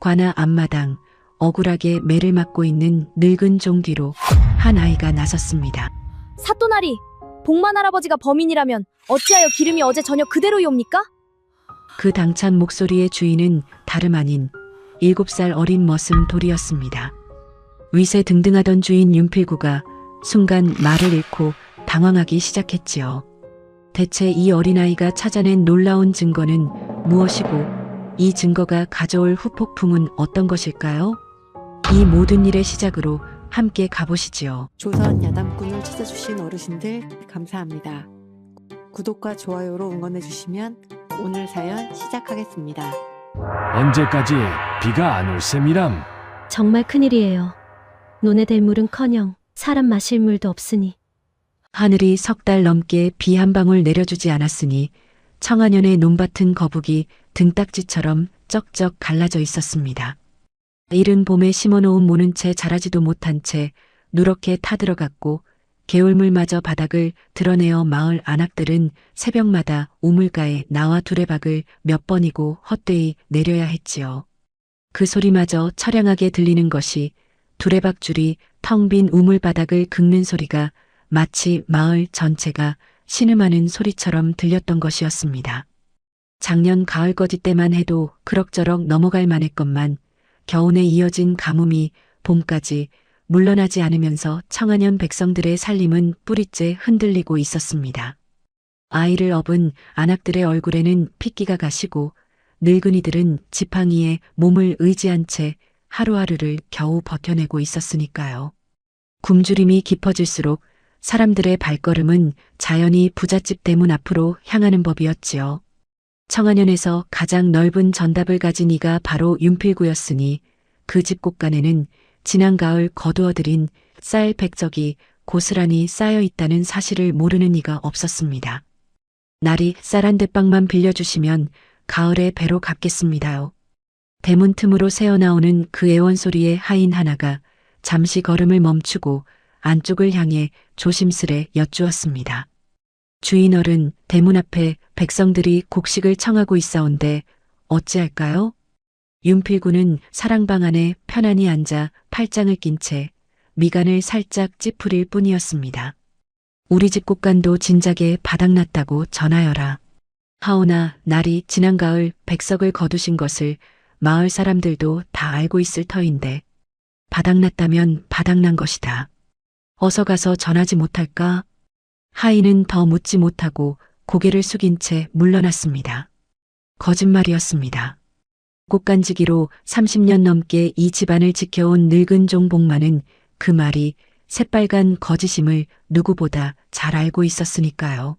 관아 앞마당 억울하게 매를 맞고 있는 늙은 종 뒤로 한 아이가 나섰습니다. 사또나리, 복만 할아버지가 범인이라면 어찌하여 기름이 어제 저녁 그대로이옵니까? 그 당찬 목소리의 주인은 다름 아닌 7살 어린 머슴 돌이었습니다. 위세 등등하던 주인 윤필구가 순간 말을 잃고 당황하기 시작했지요. 대체 이 어린아이가 찾아낸 놀라운 증거는 무엇이고 이 증거가 가져올 후폭풍은 어떤 것일까요? 이 모든 일의 시작으로 함께 가보시지요. 조선 야담꾼을 찾아주신 어르신들 감사합니다. 구독과 좋아요로 응원해주시면 오늘 사연 시작하겠습니다. 언제까지 비가 안 올 셈이람? 정말 큰일이에요. 논에 댈 물은커녕 사람 마실 물도 없으니. 하늘이 석 달 넘게 비 한 방울 내려주지 않았으니 청하년의 논밭은 거북이 등딱지처럼 쩍쩍 갈라져 있었습니다. 이른 봄에 심어놓은 모는 채 자라지도 못한 채 누렇게 타들어갔고 개울물마저 바닥을 드러내어 마을 안악들은 새벽마다 우물가에 나와 두레박을 몇 번이고 헛되이 내려야 했지요. 그 소리마저 처량하게 들리는 것이 두레박줄이 텅 빈 우물바닥을 긁는 소리가 마치 마을 전체가 신음하는 소리처럼 들렸던 것이었습니다. 작년 가을거지 때만 해도 그럭저럭 넘어갈 만했건만 겨우내 이어진 가뭄이 봄까지 물러나지 않으면서 청하년 백성들의 살림은 뿌리째 흔들리고 있었습니다. 아이를 업은 안악들의 얼굴에는 핏기가 가시고 늙은이들은 지팡이에 몸을 의지한 채 하루하루를 겨우 버텨내고 있었으니까요. 굶주림이 깊어질수록 사람들의 발걸음은 자연히 부잣집 대문 앞으로 향하는 법이었지요. 청하년에서 가장 넓은 전답을 가진 이가 바로 윤필구였으니 그 집 곳간에는 지난 가을 거두어들인 쌀 백적이 고스란히 쌓여 있다는 사실을 모르는 이가 없었습니다. 날이 쌀 한 대빵만 빌려주시면 가을에 배로 갚겠습니다요. 대문 틈으로 새어나오는 그 애원소리의 하인 하나가 잠시 걸음을 멈추고 안쪽을 향해 조심스레 여쭈었습니다. 주인 어른, 대문 앞에 백성들이 곡식을 청하고 있사온데 어찌할까요? 윤필구는 사랑방 안에 편안히 앉아 팔짱을 낀 채 미간을 살짝 찌푸릴 뿐이었습니다. 우리 집 곳간도 진작에 바닥났다고 전하여라. 하오나 날이 지난 가을 백석을 거두신 것을 마을 사람들도 다 알고 있을 터인데 바닥났다면 바닥난 것이다. 어서 가서 전하지 못할까? 하인은 더 묻지 못하고 고개를 숙인 채 물러났습니다. 거짓말이었습니다. 꽃간지기로 30년 넘게 이 집안을 지켜온 늙은 종 복만은 그 말이 새빨간 거짓임을 누구보다 잘 알고 있었으니까요.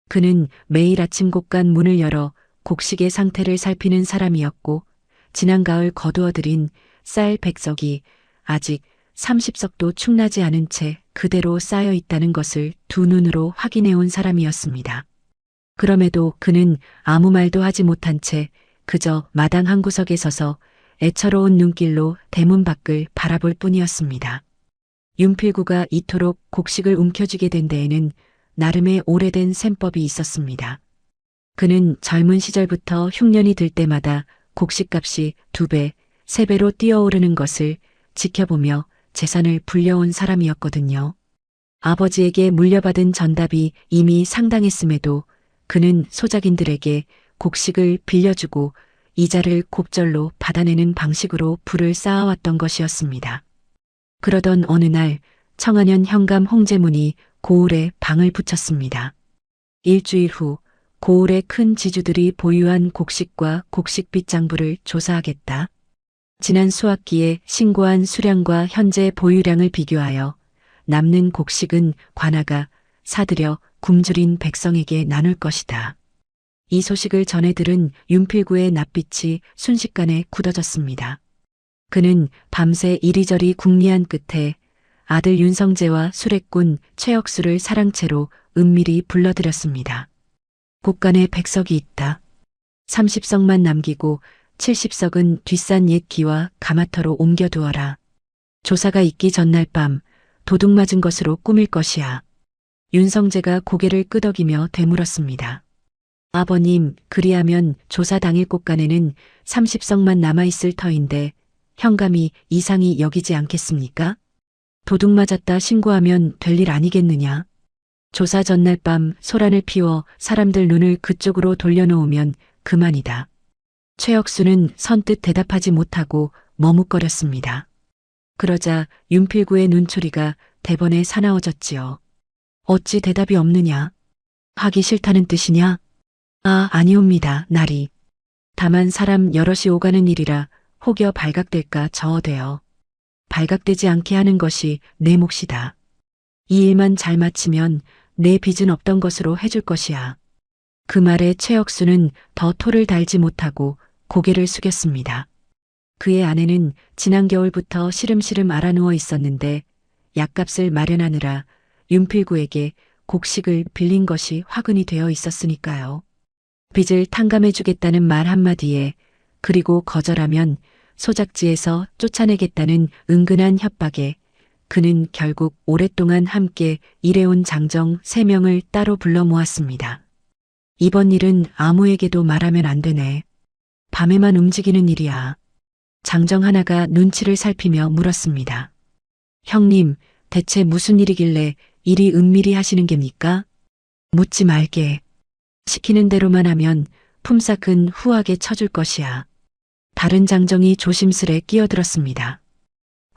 그는 매일 아침 곳간 문을 열어 곡식의 상태를 살피는 사람이었고 지난 가을 거두어들인 쌀 백석이 아직 30석도 축나지 않은 채 그대로 쌓여 있다는 것을 두 눈으로 확인해 온 사람이었습니다. 그럼에도 그는 아무 말도 하지 못한 채 그저 마당 한 구석에 서서 애처로운 눈길로 대문 밖을 바라볼 뿐이었습니다. 윤필구가 이토록 곡식을 움켜쥐게 된 데에는 나름의 오래된 셈법이 있었습니다. 그는 젊은 시절부터 흉년이 들 때마다 곡식값이 2배, 3배로 뛰어오르는 것을 지켜보며 재산을 불려온 사람이었거든요. 아버지에게 물려받은 전답이 이미 상당했음에도 그는 소작인들에게 곡식을 빌려주고 이자를 곱절로 받아내는 방식으로 부를 쌓아왔던 것이었습니다. 그러던 어느 날 청하년 현감 홍제문이 고을에 방을 붙였습니다. 일주일 후 고을의 큰 지주들이 보유한 곡식과 곡식빚 장부를 조사하겠다. 지난 수확기에 신고한 수량과 현재 보유량을 비교하여 남는 곡식은 관아가 사들여 굶주린 백성에게 나눌 것이다. 이 소식을 전해 들은 윤필구의 낯빛이 순식간에 굳어졌습니다. 그는 밤새 이리저리 궁리한 끝에 아들 윤성재와 수레꾼 최억수를 사랑채로 은밀히 불러들였습니다. 곳간에 백석이 있다. 30석만 남기고 70석은 뒷산 옛 기와 가마터로 옮겨두어라. 조사가 있기 전날 밤 도둑 맞은 것으로 꾸밀 것이야. 윤성재가 고개를 끄덕이며 되물었습니다. 아버님, 그리하면 조사 당일 곳간에는 30석만 남아있을 터인데 현감이 이상히 여기지 않겠습니까? 도둑 맞았다 신고하면 될 일 아니겠느냐? 조사 전날 밤 소란을 피워 사람들 눈을 그쪽으로 돌려놓으면 그만이다. 최혁수는 선뜻 대답하지 못하고 머뭇거렸습니다. 그러자 윤필구의 눈초리가 대번에 사나워졌지요. 어찌 대답이 없느냐? 하기 싫다는 뜻이냐? 아니옵니다, 나리. 다만 사람 여럿이 오가는 일이라 혹여 발각될까 저어되어. 발각되지 않게 하는 것이 내 몫이다. 이 일만 잘 마치면 내 빚은 없던 것으로 해줄 것이야. 그 말에 최혁수는 더 토를 달지 못하고 고개를 숙였습니다. 그의 아내는 지난 겨울부터 시름시름 앓아누워 있었는데 약값을 마련하느라 윤필구에게 곡식을 빌린 것이 화근이 되어 있었으니까요. 빚을 탕감해주겠다는 말 한마디에 그리고 거절하면 소작지에서 쫓아내겠다는 은근한 협박에 그는 결국 오랫동안 함께 일해온 장정 3명을 따로 불러 모았습니다. 이번 일은 아무에게도 말하면 안 되네. 밤에만 움직이는 일이야. 장정 하나가 눈치를 살피며 물었습니다. 형님, 대체 무슨 일이길래 이리 은밀히 하시는 geb니까? 묻지 말게. 시키는 대로만 하면 품삯은 후하게 쳐줄 것이야. 다른 장정이 조심스레 끼어들었습니다.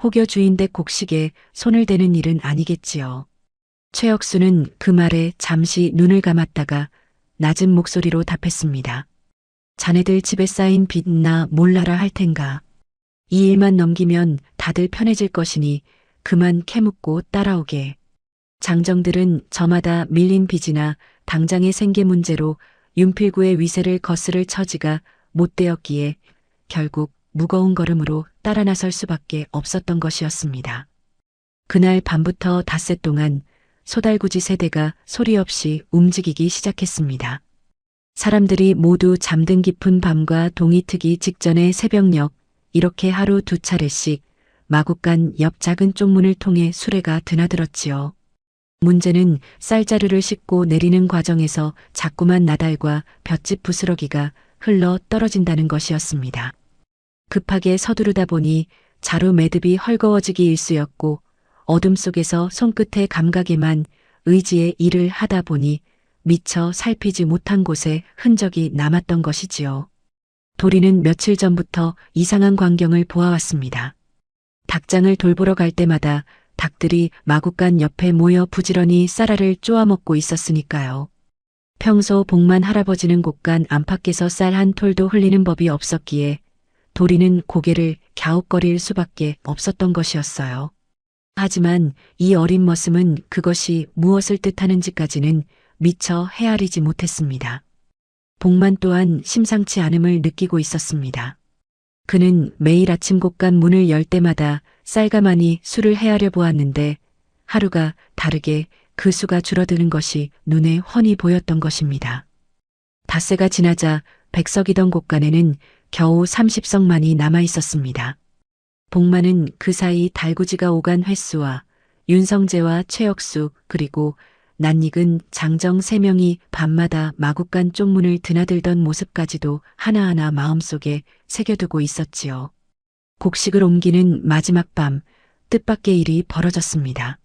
혹여 주인 댁 곡식에 손을 대는 일은 아니겠지요. 최혁수는 그 말에 잠시 눈을 감았다가 낮은 목소리로 답했습니다. 자네들 집에 쌓인 빚 나 몰라라 할 텐가. 이 일만 넘기면 다들 편해질 것이니 그만 캐묻고 따라오게. 장정들은 저마다 밀린 빚이나 당장의 생계 문제로 윤필구의 위세를 거스를 처지가 못되었기에 결국 무거운 걸음으로 따라 나설 수밖에 없었던 것이었습니다. 그날 밤부터 닷새 동안 소달구지 세대가 소리 없이 움직이기 시작했습니다. 사람들이 모두 잠든 깊은 밤과 동이 트기 직전의 새벽녘 이렇게 하루 2차례씩 마구간 옆 작은 쪽문을 통해 수레가 드나들었지요. 문제는 쌀자루를 싣고 내리는 과정에서 자꾸만 나달과 볏짚 부스러기가 흘러 떨어진다는 것이었습니다. 급하게 서두르다 보니 자루 매듭이 헐거워지기 일쑤였고 어둠 속에서 손끝의 감각에만 의지의 일을 하다 보니 미처 살피지 못한 곳에 흔적이 남았던 것이지요. 도리는 며칠 전부터 이상한 광경을 보아왔습니다. 닭장을 돌보러 갈 때마다 닭들이 마구간 옆에 모여 부지런히 쌀알을 쪼아먹고 있었으니까요. 평소 복만 할아버지는 곳간 안팎에서 쌀 한 톨도 흘리는 법이 없었기에 도리는 고개를 갸웃거릴 수밖에 없었던 것이었어요. 하지만 이 어린 머슴은 그것이 무엇을 뜻하는지까지는 미처 헤아리지 못했습니다. 복만 또한 심상치 않음을 느끼고 있었습니다. 그는 매일 아침 곳간 문을 열 때마다 쌀가마니 수를 헤아려 보았는데 하루가 다르게 그 수가 줄어드는 것이 눈에 훤히 보였던 것입니다. 닷새가 지나자 100석이던 곳간에는 겨우 30석만이 남아 있었습니다. 복만은 그 사이 달구지가 오간 횟수와 윤성재와 최혁수 그리고 낯익은 장정 3명이 밤마다 마구간 쪽문을 드나들던 모습까지도 하나하나 마음속에 새겨두고 있었지요. 곡식을 옮기는 마지막 밤 뜻밖의 일이 벌어졌습니다.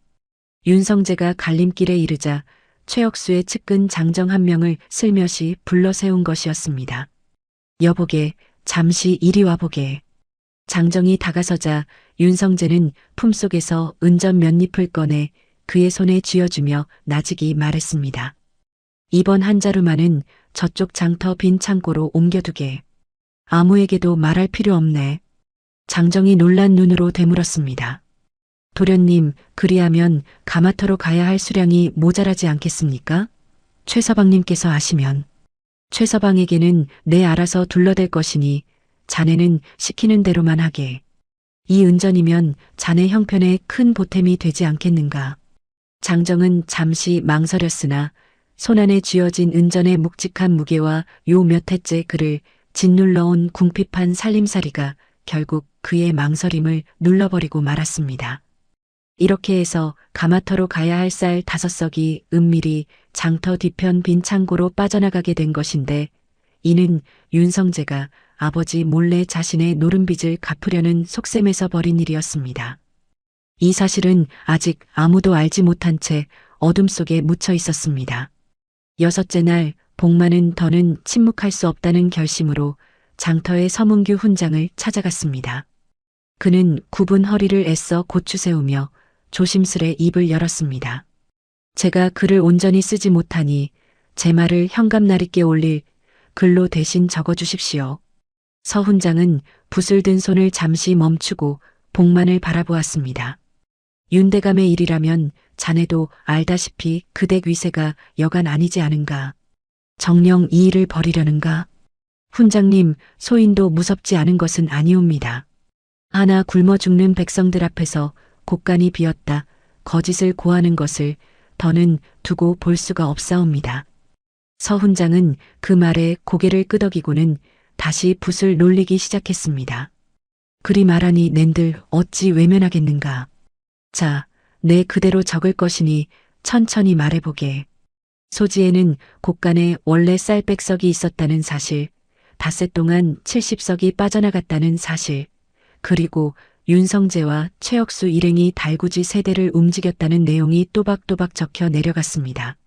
윤성재가 갈림길에 이르자 최혁수의 측근 장정 1명을 슬며시 불러 세운 것이었습니다. 여보게, 잠시 이리 와보게. 장정이 다가서자 윤성재는 품속에서 은전 몇 잎을 꺼내 그의 손에 쥐어주며 나직이 말했습니다. 이번 한 자루만은 저쪽 장터 빈 창고로 옮겨두게. 아무에게도 말할 필요 없네. 장정이 놀란 눈으로 되물었습니다. 도련님, 그리하면 가마터로 가야 할 수량이 모자라지 않겠습니까? 최서방님께서 아시면. 최서방에게는 내 알아서 둘러댈 것이니 자네는 시키는 대로만 하게. 이 은전이면 자네 형편에 큰 보탬이 되지 않겠는가. 장정은 잠시 망설였으나 손안에 쥐어진 은전의 묵직한 무게와 요 몇 해째 그를 짓눌러온 궁핍한 살림살이가 결국 그의 망설임을 눌러버리고 말았습니다. 이렇게 해서 가마터로 가야 할 쌀 5석이 은밀히 장터 뒤편 빈 창고로 빠져나가게 된 것인데 이는 윤성재가 아버지 몰래 자신의 노름빚을 갚으려는 속셈에서 벌인 일이었습니다. 이 사실은 아직 아무도 알지 못한 채 어둠 속에 묻혀 있었습니다. 여섯째 날 복만은 더는 침묵할 수 없다는 결심으로 장터의 서문규 훈장을 찾아갔습니다. 그는 굽은 허리를 애써 고추 세우며 조심스레 입을 열었습니다. 제가 글을 온전히 쓰지 못하니 제 말을 현감나리께 올릴 글로 대신 적어주십시오. 서 훈장은 붓을 든 손을 잠시 멈추고 복만을 바라보았습니다. 윤대감의 일이라면 자네도 알다시피 그댁 위세가 여간 아니지 않은가. 정녕 이 일을 벌이려는가? 훈장님, 소인도 무섭지 않은 것은 아니옵니다. 하나 굶어 죽는 백성들 앞에서 곳간이 비었다 거짓을 고하는 것을 더는 두고 볼 수가 없사옵니다. 서 훈장은 그 말에 고개를 끄덕이고는 다시 붓을 놀리기 시작했습니다. 그리 말하니 낸들 어찌 외면하겠는가. 자, 내 그대로 적을 것이니 천천히 말해보게. 소지에는 곳간에 원래 쌀백석이 있었다는 사실, 닷새 동안 70석이 빠져나갔다는 사실, 그리고 윤성재와 최혁수 일행이 달구지 세대를 움직였다는 내용이 또박또박 적혀 내려갔습니다.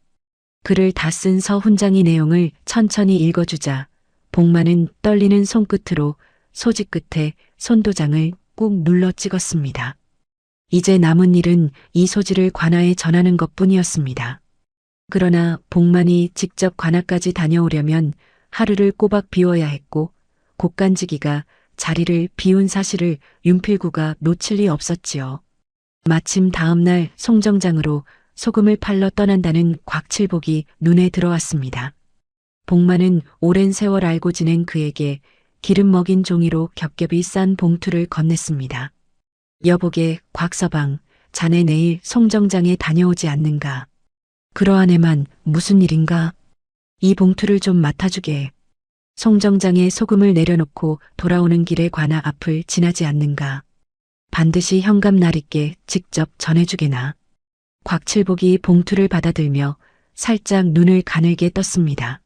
글을 다 쓴 서 훈장이 내용을 천천히 읽어주자 복만은 떨리는 손끝으로 소지 끝에 손도장을 꾹 눌러 찍었습니다. 이제 남은 일은 이 소지를 관아에 전하는 것뿐이었습니다. 그러나 복만이 직접 관아까지 다녀오려면 하루를 꼬박 비워야 했고 곡간지기가 자리를 비운 사실을 윤필구가 놓칠 리 없었지요. 마침 다음 날 송정장으로 소금을 팔러 떠난다는 곽칠복이 눈에 들어왔습니다. 복만은 오랜 세월 알고 지낸 그에게 기름 먹인 종이로 겹겹이 싼 봉투를 건넸습니다. 여보게 곽서방, 자네 내일 송정장에 다녀오지 않는가? 그러한 애만 무슨 일인가? 이 봉투를 좀 맡아주게. 송정장에 소금을 내려놓고 돌아오는 길에 관아 앞을 지나지 않는가. 반드시 현감나리께 직접 전해주게나. 곽칠복이 봉투를 받아들며 살짝 눈을 가늘게 떴습니다.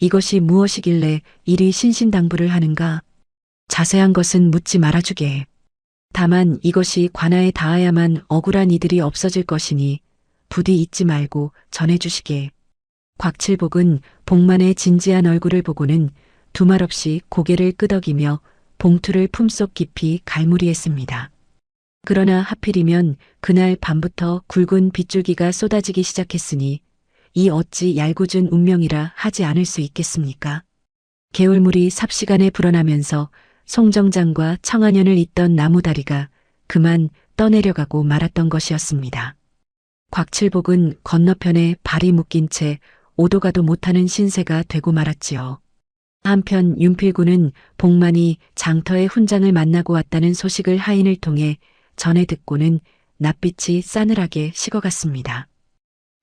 이것이 무엇이길래 이리 신신당부를 하는가? 자세한 것은 묻지 말아주게. 다만 이것이 관아에 닿아야만 억울한 이들이 없어질 것이니 부디 잊지 말고 전해주시게. 곽칠복은 복만의 진지한 얼굴을 보고는 두말 없이 고개를 끄덕이며 봉투를 품속 깊이 갈무리했습니다. 그러나 하필이면 그날 밤부터 굵은 빗줄기가 쏟아지기 시작했으니 이 어찌 얄궂은 운명이라 하지 않을 수 있겠습니까? 개울물이 삽시간에 불어나면서 송정장과 청안현을 잇던 나무다리가 그만 떠내려가고 말았던 것이었습니다. 곽칠복은 건너편에 발이 묶인 채 오도 가도 못하는 신세가 되고 말았지요. 한편 윤필구는 복만이 장터의 훈장을 만나고 왔다는 소식을 하인을 통해 전해 듣고는 낯빛이 싸늘하게 식어갔습니다.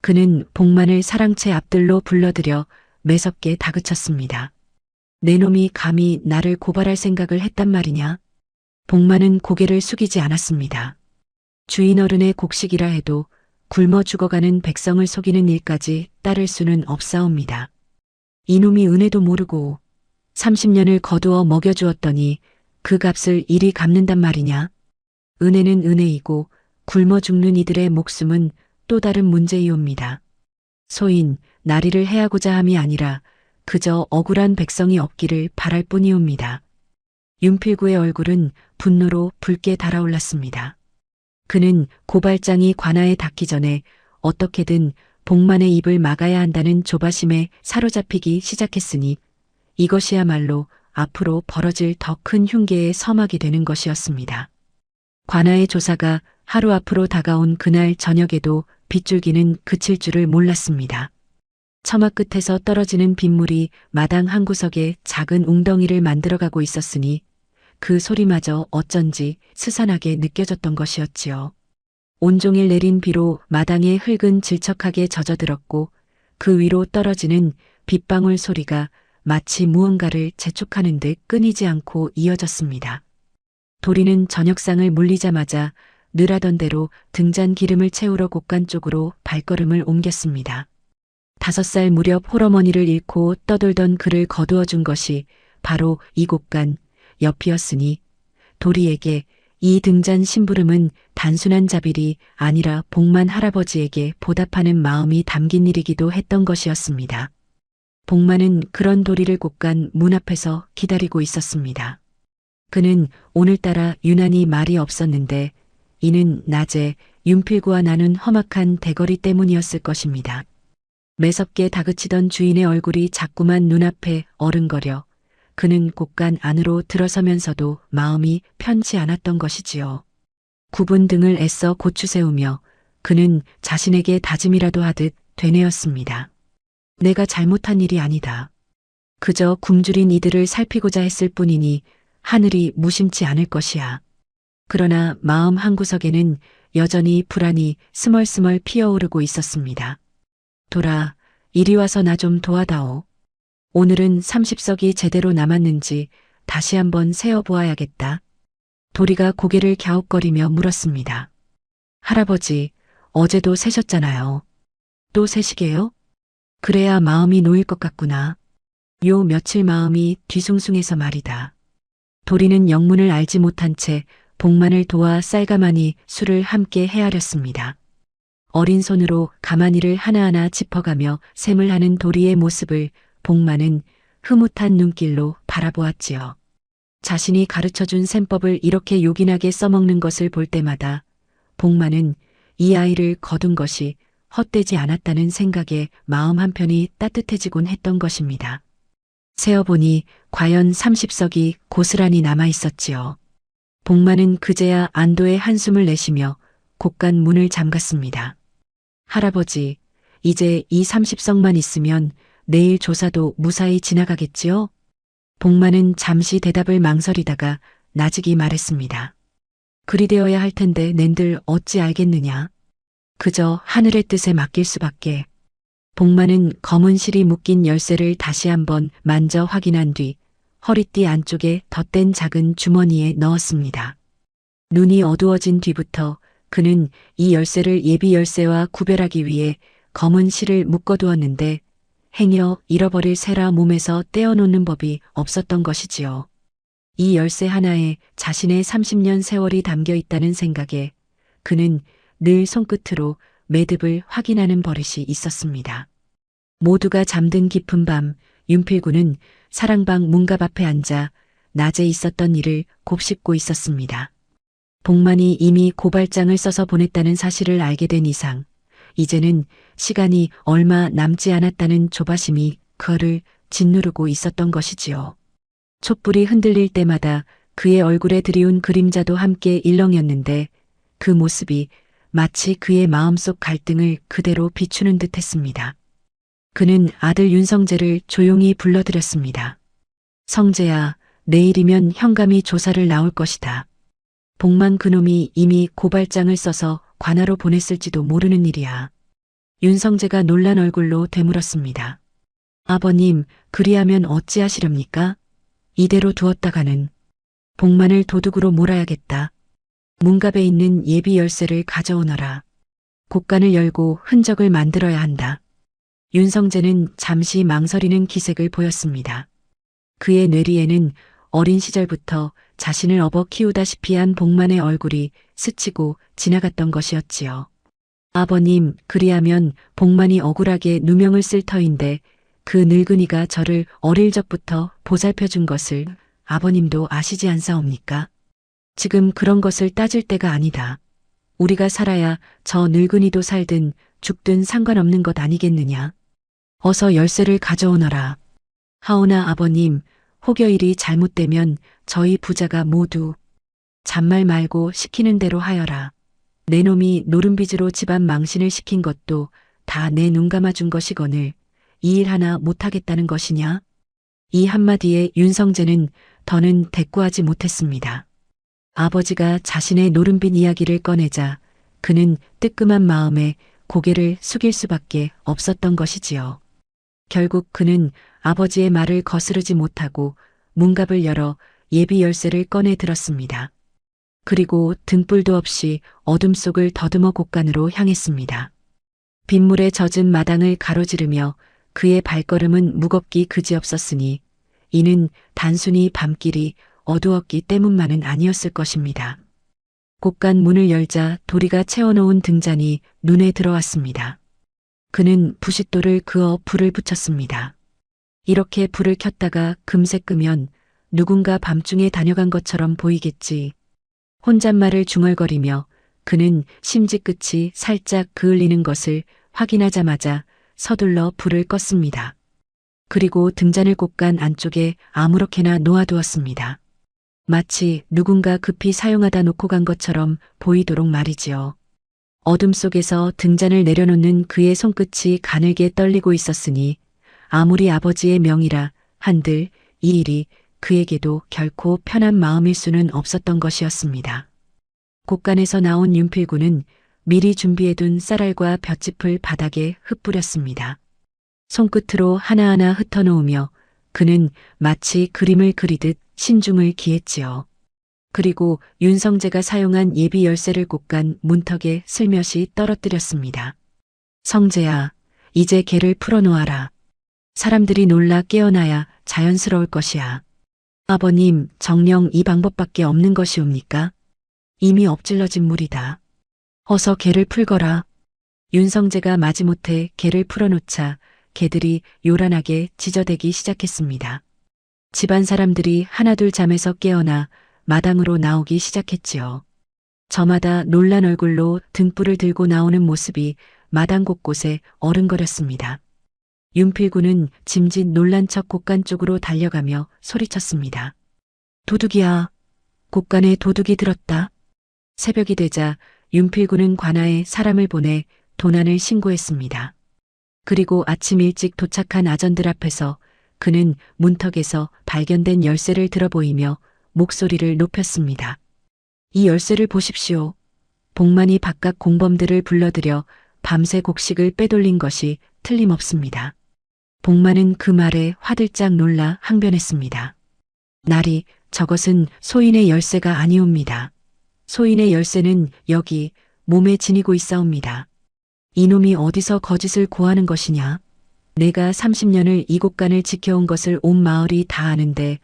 그는 복만을 사랑채 앞들로 불러들여 매섭게 다그쳤습니다. 내 놈이 감히 나를 고발할 생각을 했단 말이냐? 복만은 고개를 숙이지 않았습니다. 주인 어른의 곡식이라 해도 굶어 죽어가는 백성을 속이는 일까지 따를 수는 없사옵니다. 이놈이 은혜도 모르고 30년을 거두어 먹여주었더니 그 값을 이리 갚는단 말이냐? 은혜는 은혜이고 굶어 죽는 이들의 목숨은 또 다른 문제이옵니다. 소인 나리를 해하고자 함이 아니라 그저 억울한 백성이 없기를 바랄 뿐이옵니다. 윤필구의 얼굴은 분노로 붉게 달아올랐습니다. 그는 고발장이 관아에 닿기 전에 어떻게든 복만의 입을 막아야 한다는 조바심에 사로잡히기 시작했으니 이것이야말로 앞으로 벌어질 더 큰 흉계의 서막이 되는 것이었습니다. 관아의 조사가 하루 앞으로 다가온 그날 저녁에도 빗줄기는 그칠 줄을 몰랐습니다. 처마 끝에서 떨어지는 빗물이 마당 한 구석에 작은 웅덩이를 만들어가고 있었으니 그 소리마저 어쩐지 스산하게 느껴졌던 것이었지요. 온종일 내린 비로 마당의 흙은 질척하게 젖어들었고 그 위로 떨어지는 빗방울 소리가 마치 무언가를 재촉하는 듯 끊이지 않고 이어졌습니다. 도리는 저녁상을 물리자마자 늘 하던 대로 등잔 기름을 채우러 곳간 쪽으로 발걸음을 옮겼습니다. 5살 무렵 홀어머니를 잃고 떠돌던 그를 거두어 준 것이 바로 이 곳간 옆이었으니 도리에게 이 등잔 심부름은 단순한 자빌이 아니라 복만 할아버지에게 보답하는 마음이 담긴 일이기도 했던 것이었습니다. 복만은 그런 도리를 곳간 문 앞에서 기다리고 있었습니다. 그는 오늘따라 유난히 말이 없었는데 이는 낮에 윤필구와 나눈 험악한 대거리 때문이었을 것입니다. 매섭게 다그치던 주인의 얼굴이 자꾸만 눈앞에 어른거려 그는 곳간 안으로 들어서면서도 마음이 편치 않았던 것이지요. 굽은 등을 애써 고추세우며 그는 자신에게 다짐이라도 하듯 되뇌었습니다. 내가 잘못한 일이 아니다. 그저 굶주린 이들을 살피고자 했을 뿐이니 하늘이 무심치 않을 것이야. 그러나 마음 한구석에는 여전히 불안이 스멀스멀 피어오르고 있었습니다. 돌아, 이리 와서 나 좀 도와다오. 오늘은 30석이 제대로 남았는지 다시 한번 세어보아야겠다. 도리가 고개를 갸웃거리며 물었습니다. 할아버지, 어제도 세셨잖아요. 또 세시게요? 그래야 마음이 놓일 것 같구나. 요 며칠 마음이 뒤숭숭해서 말이다. 도리는 영문을 알지 못한 채 복만을 도와 쌀가마니 술을 함께 헤아렸습니다. 어린 손으로 가마니를 하나하나 짚어가며 셈을 하는 도리의 모습을 복만은 흐뭇한 눈길로 바라보았지요. 자신이 가르쳐준 셈법을 이렇게 요긴하게 써먹는 것을 볼 때마다 복만은 이 아이를 거둔 것이 헛되지 않았다는 생각에 마음 한편이 따뜻해지곤 했던 것입니다. 세어보니 과연 30석이 고스란히 남아 있었지요. 복만은 그제야 안도의 한숨을 내쉬며 곳간 문을 잠갔습니다. 할아버지, 이제 이 30석만 있으면 내일 조사도 무사히 지나가겠지요? 복만은 잠시 대답을 망설이다가 나직이 말했습니다. 그리 되어야 할 텐데 낸들 어찌 알겠느냐. 그저 하늘의 뜻에 맡길 수밖에. 복만은 검은 실이 묶인 열쇠를 다시 한번 만져 확인한 뒤 허리띠 안쪽에 덧댄 작은 주머니에 넣었습니다. 눈이 어두워진 뒤부터 그는 이 열쇠를 예비 열쇠와 구별하기 위해 검은 실을 묶어두었는데 행여 잃어버릴 새라 몸에서 떼어놓는 법이 없었던 것이지요. 이 열쇠 하나에 자신의 30년 세월이 담겨 있다는 생각에 그는 늘 손끝으로 매듭을 확인하는 버릇이 있었습니다. 모두가 잠든 깊은 밤 윤필구는 사랑방 문갑 앞에 앉아 낮에 있었던 일을 곱씹고 있었습니다. 복만이 이미 고발장을 써서 보냈다는 사실을 알게 된 이상 이제는 시간이 얼마 남지 않았다는 조바심이 그를 짓누르고 있었던 것이지요. 촛불이 흔들릴 때마다 그의 얼굴에 드리운 그림자도 함께 일렁였는데 그 모습이 마치 그의 마음속 갈등을 그대로 비추는 듯 했습니다. 그는 아들 윤성재를 조용히 불러들였습니다. 성재야, 내일이면 현감이 조사를 나올 것이다. 복만 그놈이 이미 고발장을 써서 관하로 보냈을지도 모르는 일이야. 윤성재가 놀란 얼굴로 되물었습니다. 아버님, 그리하면 어찌하시렵니까? 이대로 두었다가는 복만을 도둑으로 몰아야겠다. 문갑에 있는 예비 열쇠를 가져오너라. 곳간을 열고 흔적을 만들어야 한다. 윤성재는 잠시 망설이는 기색을 보였습니다. 그의 뇌리에는 어린 시절부터 자신을 업어 키우다시피 한 복만의 얼굴이 스치고 지나갔던 것이었지요. 아버님, 그리하면 복만이 억울하게 누명을 쓸 터인데 그 늙은이가 저를 어릴 적부터 보살펴준 것을 아버님도 아시지 않사옵니까? 지금 그런 것을 따질 때가 아니다. 우리가 살아야 저 늙은이도 살든 죽든 상관없는 것 아니겠느냐. 어서 열쇠를 가져오너라. 하오나 아버님, 혹여 일이 잘못되면 저희 부자가 모두 잔말 말고 시키는 대로 하여라. 내 놈이 노름빚으로 집안 망신을 시킨 것도 다 내 눈 감아준 것이거늘 이 일 하나 못하겠다는 것이냐? 이 한마디에 윤성재는 더는 대꾸하지 못했습니다. 아버지가 자신의 노름빚 이야기를 꺼내자 그는 뜨끔한 마음에 고개를 숙일 수밖에 없었던 것이지요. 결국 그는 아버지의 말을 거스르지 못하고 문갑을 열어 예비 열쇠를 꺼내 들었습니다. 그리고 등불도 없이 어둠 속을 더듬어 곳간으로 향했습니다. 빗물에 젖은 마당을 가로지르며 그의 발걸음은 무겁기 그지없었으니 이는 단순히 밤길이 어두웠기 때문만은 아니었을 것입니다. 곳간 문을 열자 도리가 채워놓은 등잔이 눈에 들어왔습니다. 그는 부싯돌을 그어 불을 붙였습니다. 이렇게 불을 켰다가 금세 끄면 누군가 밤중에 다녀간 것처럼 보이겠지. 혼잣말을 중얼거리며 그는 심지 끝이 살짝 그을리는 것을 확인하자마자 서둘러 불을 껐습니다. 그리고 등잔을 곳간 안쪽에 아무렇게나 놓아두었습니다. 마치 누군가 급히 사용하다 놓고 간 것처럼 보이도록 말이지요. 어둠 속에서 등잔을 내려놓는 그의 손끝이 가늘게 떨리고 있었으니 아무리 아버지의 명이라 한들 이 일이 그에게도 결코 편한 마음일 수는 없었던 것이었습니다. 곳간에서 나온 윤필구는 미리 준비해둔 쌀알과 볏짚을 바닥에 흩뿌렸습니다. 손끝으로 하나하나 흩어놓으며 그는 마치 그림을 그리듯 신중을 기했지요. 그리고 윤성재가 사용한 예비 열쇠를 곳간 문턱에 슬며시 떨어뜨렸습니다. 성재야, 이제 걔를 풀어놓아라. 사람들이 놀라 깨어나야 자연스러울 것이야. 아버님, 정녕 이 방법밖에 없는 것이옵니까? 이미 엎질러진 물이다. 어서 걔를 풀거라. 윤성재가 마지못해 걔를 풀어놓자 개들이 요란하게 짖어대기 시작했습니다. 집안 사람들이 하나둘 잠에서 깨어나 마당으로 나오기 시작했지요. 저마다 놀란 얼굴로 등불을 들고 나오는 모습이 마당 곳곳에 어른거렸습니다. 윤필구는 짐짓 놀란 척 곳간 쪽으로 달려가며 소리쳤습니다. 도둑이야. 곳간에 도둑이 들었다. 새벽이 되자 윤필구는 관아에 사람을 보내 도난을 신고했습니다. 그리고 아침 일찍 도착한 아전들 앞에서 그는 문턱에서 발견된 열쇠를 들어보이며 목소리를 높였습니다. 이 열쇠를 보십시오. 복만이 바깥 공범들을 불러들여 밤새 곡식을 빼돌린 것이 틀림없습니다. 복만은 그 말에 화들짝 놀라 항변했습니다. 나리, 저것은 소인의 열쇠가 아니옵니다. 소인의 열쇠는 여기 몸에 지니고 있사옵니다. 이놈이 어디서 거짓을 고하는 것이냐? 내가 30년을 이 곳간을 지켜온 것을 온 마을이 다 아는데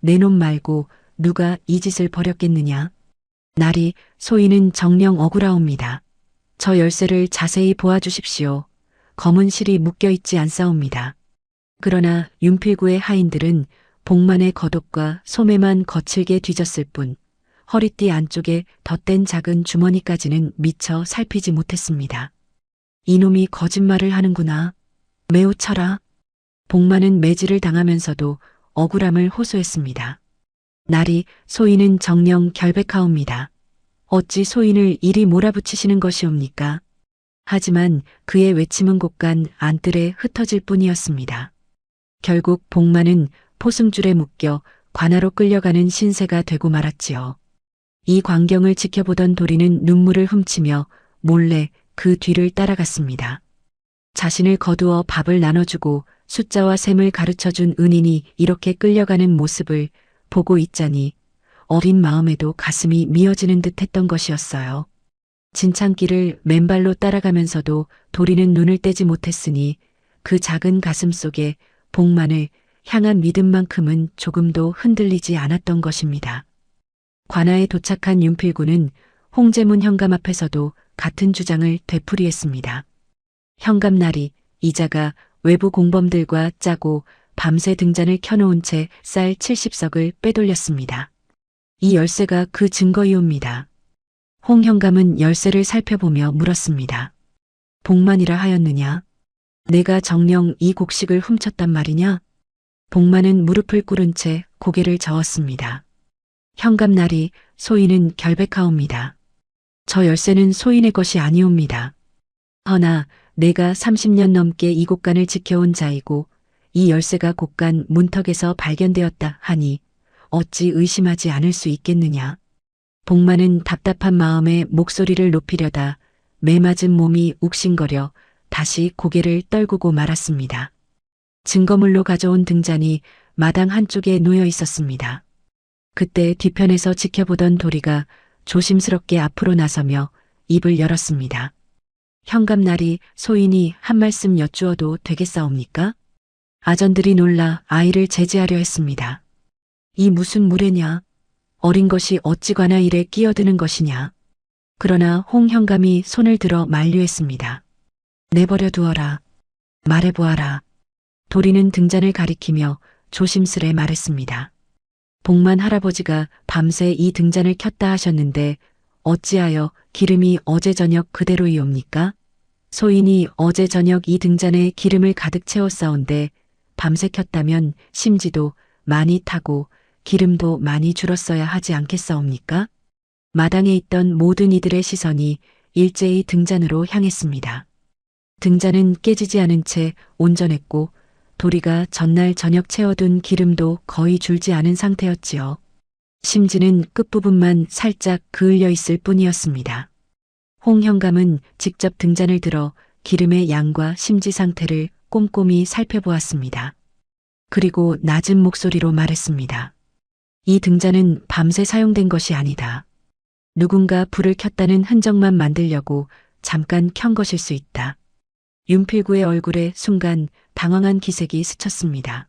내 놈 말고 누가 이 짓을 벌였겠느냐? 나리, 소인은 정녕 억울하옵니다. 저 열쇠를 자세히 보아주십시오. 검은 실이 묶여있지 않사옵니다. 그러나 윤필구의 하인들은 복만의 겉옷과 소매만 거칠게 뒤졌을 뿐 허리띠 안쪽에 덧댄 작은 주머니까지는 미처 살피지 못했습니다. 이놈이 거짓말을 하는구나. 매우 쳐라. 복만은 매질을 당하면서도 억울함을 호소했습니다. 나리, 소인은 정녕 결백하옵니다. 어찌 소인을 이리 몰아붙이시는 것이옵니까? 하지만 그의 외침은 곳간 안뜰에 흩어질 뿐이었습니다. 결국 복만은 포승줄에 묶여 관아로 끌려가는 신세가 되고 말았지요. 이 광경을 지켜보던 도리는 눈물을 훔치며 몰래 그 뒤를 따라갔습니다. 자신을 거두어 밥을 나눠주고 숫자와 셈을 가르쳐준 은인이 이렇게 끌려가는 모습을 보고 있자니 어린 마음에도 가슴이 미어지는 듯 했던 것이었어요. 진창길을 맨발로 따라가면서도 도리는 눈을 떼지 못했으니 그 작은 가슴 속에 복만을 향한 믿음만큼은 조금도 흔들리지 않았던 것입니다. 관아에 도착한 윤필구는 홍제문 현감 앞에서도 같은 주장을 되풀이했습니다. 현감날이 이자가 외부 공범들과 짜고 밤새 등잔을 켜놓은 채 쌀 70석을 빼돌렸습니다. 이 열쇠가 그 증거이옵니다. 홍 현감은 열쇠를 살펴보며 물었습니다. 복만이라 하였느냐? 내가 정녕 이 곡식을 훔쳤단 말이냐? 복만은 무릎을 꿇은 채 고개를 저었습니다. 현감날이 소인은 결백하옵니다. 저 열쇠는 소인의 것이 아니옵니다. 허나 내가 30년 넘게 이 곳간을 지켜온 자이고 이 열쇠가 곳간 문턱에서 발견되었다 하니 어찌 의심하지 않을 수 있겠느냐. 복만은 답답한 마음에 목소리를 높이려다 매맞은 몸이 욱신거려 다시 고개를 떨구고 말았습니다. 증거물로 가져온 등잔이 마당 한쪽에 놓여 있었습니다. 그때 뒤편에서 지켜보던 도리가 조심스럽게 앞으로 나서며 입을 열었습니다. 현감날이 소인이 한 말씀 여쭈어도 되겠사옵니까? 아전들이 놀라 아이를 제지하려 했습니다. 이 무슨 무례냐? 어린 것이 어찌 관아 일에 끼어드는 것이냐? 그러나 홍 현감이 손을 들어 만류했습니다. 내버려 두어라. 말해보아라. 도리는 등잔을 가리키며 조심스레 말했습니다. 복만 할아버지가 밤새 이 등잔을 켰다 하셨는데 어찌하여 기름이 어제 저녁 그대로이옵니까? 소인이 어제 저녁 이 등잔에 기름을 가득 채웠사온데 밤새 켰다면 심지도 많이 타고 기름도 많이 줄었어야 하지 않겠사옵니까? 마당에 있던 모든 이들의 시선이 일제히 등잔으로 향했습니다. 등잔은 깨지지 않은 채 온전했고 도리가 전날 저녁 채워둔 기름도 거의 줄지 않은 상태였지요. 심지는 끝부분만 살짝 그을려 있을 뿐이었습니다. 홍 현감은 직접 등잔을 들어 기름의 양과 심지 상태를 꼼꼼히 살펴보았습니다. 그리고 낮은 목소리로 말했습니다. 이 등잔은 밤새 사용된 것이 아니다. 누군가 불을 켰다는 흔적만 만들려고 잠깐 켠 것일 수 있다. 윤필구의 얼굴에 순간 당황한 기색이 스쳤습니다.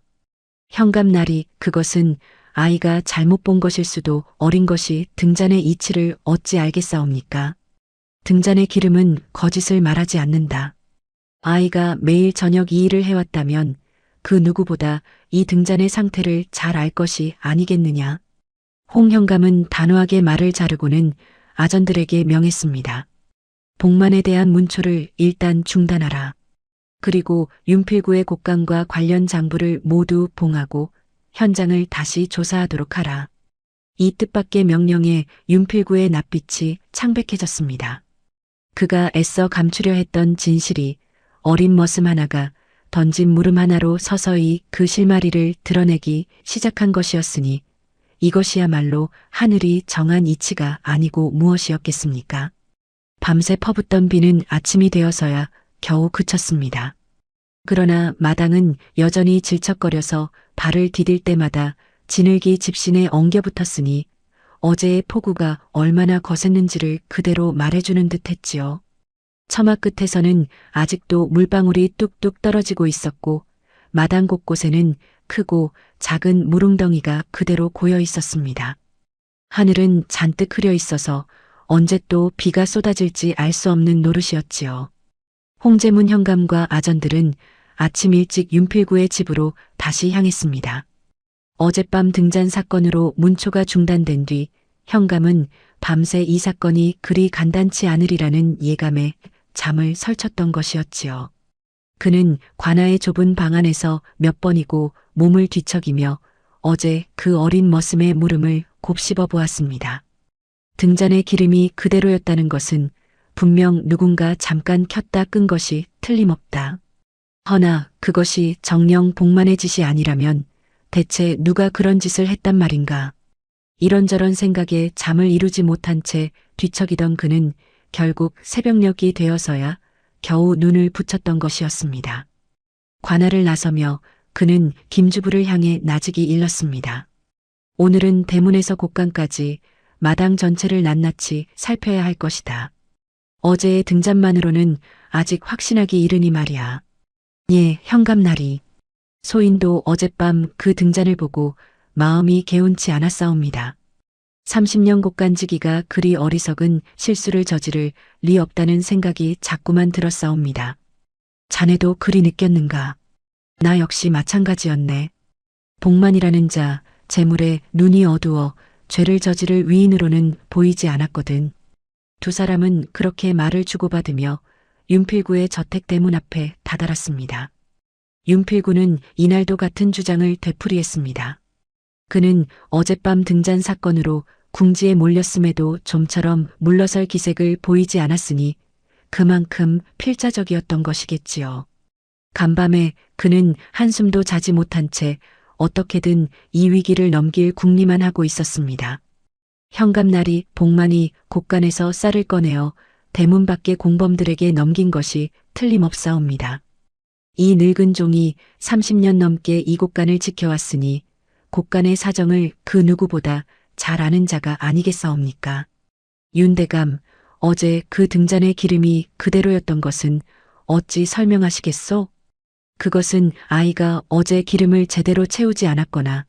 현감날이 그것은 아이가 잘못 본 것일 수도 어린 것이 등잔의 이치를 어찌 알겠사옵니까? 등잔의 기름은 거짓을 말하지 않는다. 아이가 매일 저녁 이 일을 해왔다면 그 누구보다 이 등잔의 상태를 잘 알 것이 아니겠느냐. 홍 현감은 단호하게 말을 자르고는 아전들에게 명했습니다. 복만에 대한 문초를 일단 중단하라. 그리고 윤필구의 곡간과 관련 장부를 모두 봉하고 현장을 다시 조사하도록 하라. 이 뜻밖의 명령에 윤필구의 낯빛이 창백해졌습니다. 그가 애써 감추려 했던 진실이 어린 머슴 하나가 던진 물음 하나로 서서히 그 실마리를 드러내기 시작한 것이었으니 이것이야말로 하늘이 정한 이치가 아니고 무엇이었겠습니까? 밤새 퍼붓던 비는 아침이 되어서야 겨우 그쳤습니다. 그러나 마당은 여전히 질척거려서 발을 디딜 때마다 진흙이 집신에 엉겨붙었으니 어제의 폭우가 얼마나 거셌는지를 그대로 말해주는 듯 했지요. 처마 끝에서는 아직도 물방울이 뚝뚝 떨어지고 있었고 마당 곳곳에는 크고 작은 물웅덩이가 그대로 고여 있었습니다. 하늘은 잔뜩 흐려 있어서 언제 또 비가 쏟아질지 알 수 없는 노릇이었지요. 홍제문 현감과 아전들은 아침 일찍 윤필구의 집으로 다시 향했습니다. 어젯밤 등잔 사건으로 문초가 중단된 뒤 현감은 밤새 이 사건이 그리 간단치 않으리라는 예감에 잠을 설쳤던 것이었지요. 그는 관아의 좁은 방 안에서 몇 번이고 몸을 뒤척이며 어제 그 어린 머슴의 물음을 곱씹어 보았습니다. 등잔의 기름이 그대로였다는 것은 분명 누군가 잠깐 켰다 끈 것이 틀림없다. 허나 그것이 정녕 복만의 짓이 아니라면 대체 누가 그런 짓을 했단 말인가. 이런저런 생각에 잠을 이루지 못한 채 뒤척이던 그는 결국 새벽녘이 되어서야 겨우 눈을 붙였던 것이었습니다. 관아를 나서며 그는 김주부를 향해 나직이 일렀습니다. 오늘은 대문에서 곡간까지 마당 전체를 낱낱이 살펴야 할 것이다. 어제의 등잔만으로는 아직 확신하기 이르니 말이야. 예, 현감날이. 소인도 어젯밤 그 등잔을 보고 마음이 개운치 않았사옵니다. 30년 곡간지기가 그리 어리석은 실수를 저지를 리 없다는 생각이 자꾸만 들었사옵니다. 자네도 그리 느꼈는가? 나 역시 마찬가지였네. 복만이라는 자, 재물에 눈이 어두워 죄를 저지를 위인으로는 보이지 않았거든. 두 사람은 그렇게 말을 주고받으며 윤필구의 저택 대문 앞에 다다랐습니다. 윤필구는 이날도 같은 주장을 되풀이했습니다. 그는 어젯밤 등잔 사건으로 궁지에 몰렸음에도 좀처럼 물러설 기색을 보이지 않았으니 그만큼 필자적이었던 것이겠지요. 간밤에 그는 한숨도 자지 못한 채 어떻게든 이 위기를 넘길 궁리만 하고 있었습니다. 현감날이 복만이 곡간에서 쌀을 꺼내어 대문 밖의 공범들에게 넘긴 것이 틀림없사옵니다. 이 늙은 종이 30년 넘게 이 곡간을 지켜왔으니 곡간의 사정을 그 누구보다 잘 아는 자가 아니겠사옵니까? 윤대감, 어제 그 등잔의 기름이 그대로였던 것은 어찌 설명하시겠소? 그것은 아이가 어제 기름을 제대로 채우지 않았거나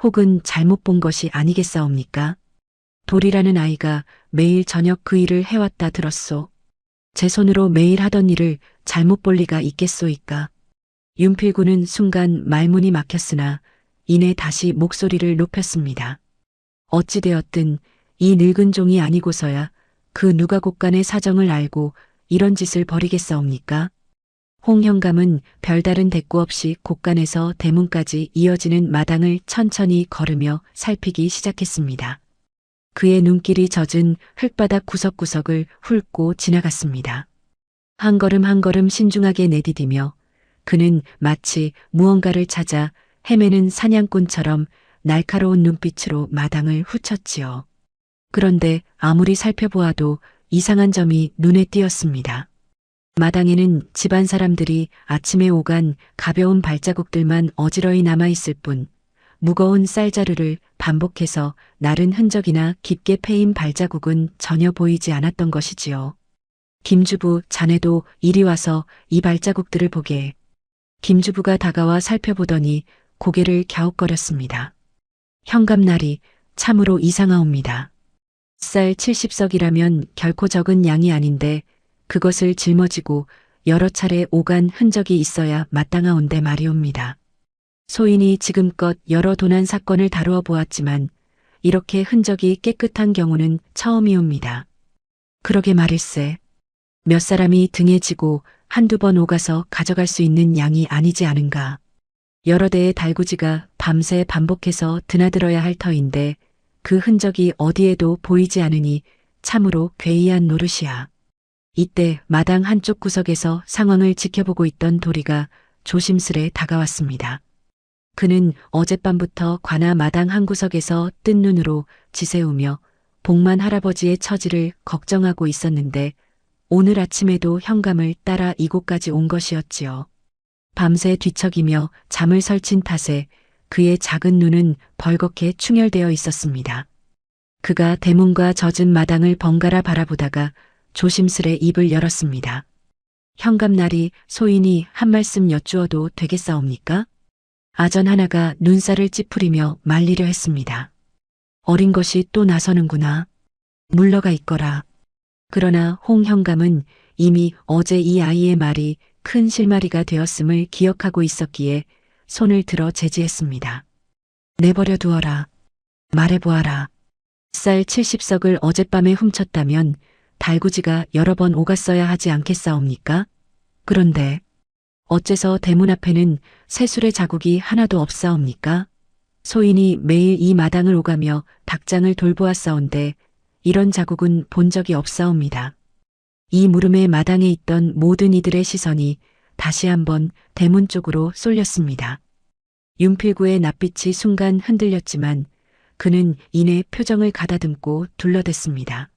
혹은 잘못 본 것이 아니겠사옵니까? 돌이라는 아이가 매일 저녁 그 일을 해왔다 들었소. 제 손으로 매일 하던 일을 잘못 볼 리가 있겠소이까? 윤필구는 순간 말문이 막혔으나 이내 다시 목소리를 높였습니다. 어찌되었든 이 늙은 종이 아니고서야 그 누가 곳간의 사정을 알고 이런 짓을 벌이겠사옵니까? 홍 현감은 별다른 대꾸 없이 곳간에서 대문까지 이어지는 마당을 천천히 걸으며 살피기 시작했습니다. 그의 눈길이 젖은 흙바닥 구석구석을 훑고 지나갔습니다. 한 걸음 한 걸음 신중하게 내디디며 그는 마치 무언가를 찾아 헤매는 사냥꾼처럼 날카로운 눈빛으로 마당을 훑었지요. 그런데 아무리 살펴보아도 이상한 점이 눈에 띄었습니다. 마당에는 집안 사람들이 아침에 오간 가벼운 발자국들만 어지러이 남아있을 뿐 무거운 쌀자루를 반복해서 나른 흔적이나 깊게 패인 발자국은 전혀 보이지 않았던 것이지요. 김주부, 자네도 이리 와서 이 발자국들을 보게. 김주부가 다가와 살펴보더니 고개를 갸웃거렸습니다. 현감날이 참으로 이상하옵니다. 쌀 70석이라면 결코 적은 양이 아닌데 그것을 짊어지고 여러 차례 오간 흔적이 있어야 마땅하온데 말이옵니다. 소인이 지금껏 여러 도난 사건을 다루어 보았지만 이렇게 흔적이 깨끗한 경우는 처음이옵니다. 그러게 말일세. 몇 사람이 등에 지고 한두 번 오가서 가져갈 수 있는 양이 아니지 않은가. 여러 대의 달구지가 밤새 반복해서 드나들어야 할 터인데 그 흔적이 어디에도 보이지 않으니 참으로 괴이한 노릇이야. 이때 마당 한쪽 구석에서 상황을 지켜보고 있던 도리가 조심스레 다가왔습니다. 그는 어젯밤부터 관아 마당 한 구석에서 뜬 눈으로 지새우며 복만 할아버지의 처지를 걱정하고 있었는데 오늘 아침에도 현감을 따라 이곳까지 온 것이었지요. 밤새 뒤척이며 잠을 설친 탓에 그의 작은 눈은 벌겋게 충혈되어 있었습니다. 그가 대문과 젖은 마당을 번갈아 바라보다가 조심스레 입을 열었습니다. 현감날이 소인이 한 말씀 여쭈어도 되겠사옵니까? 아전 하나가 눈살을 찌푸리며 말리려 했습니다. 어린 것이 또 나서는구나. 물러가 있거라. 그러나 홍 현감은 이미 어제 이 아이의 말이 큰 실마리가 되었음을 기억하고 있었기에 손을 들어 제지했습니다. 내버려 두어라. 말해보아라. 쌀 70석을 어젯밤에 훔쳤다면 달구지가 여러 번 오갔어야 하지 않겠사옵니까? 그런데 어째서 대문 앞에는 새술의 자국이 하나도 없사옵니까? 소인이 매일 이 마당을 오가며 닭장을 돌보았사온데 이런 자국은 본 적이 없사옵니다. 이 물음의 마당에 있던 모든 이들의 시선이 다시 한번 대문 쪽으로 쏠렸습니다. 윤필구의 낯빛이 순간 흔들렸지만 그는 이내 표정을 가다듬고 둘러댔습니다.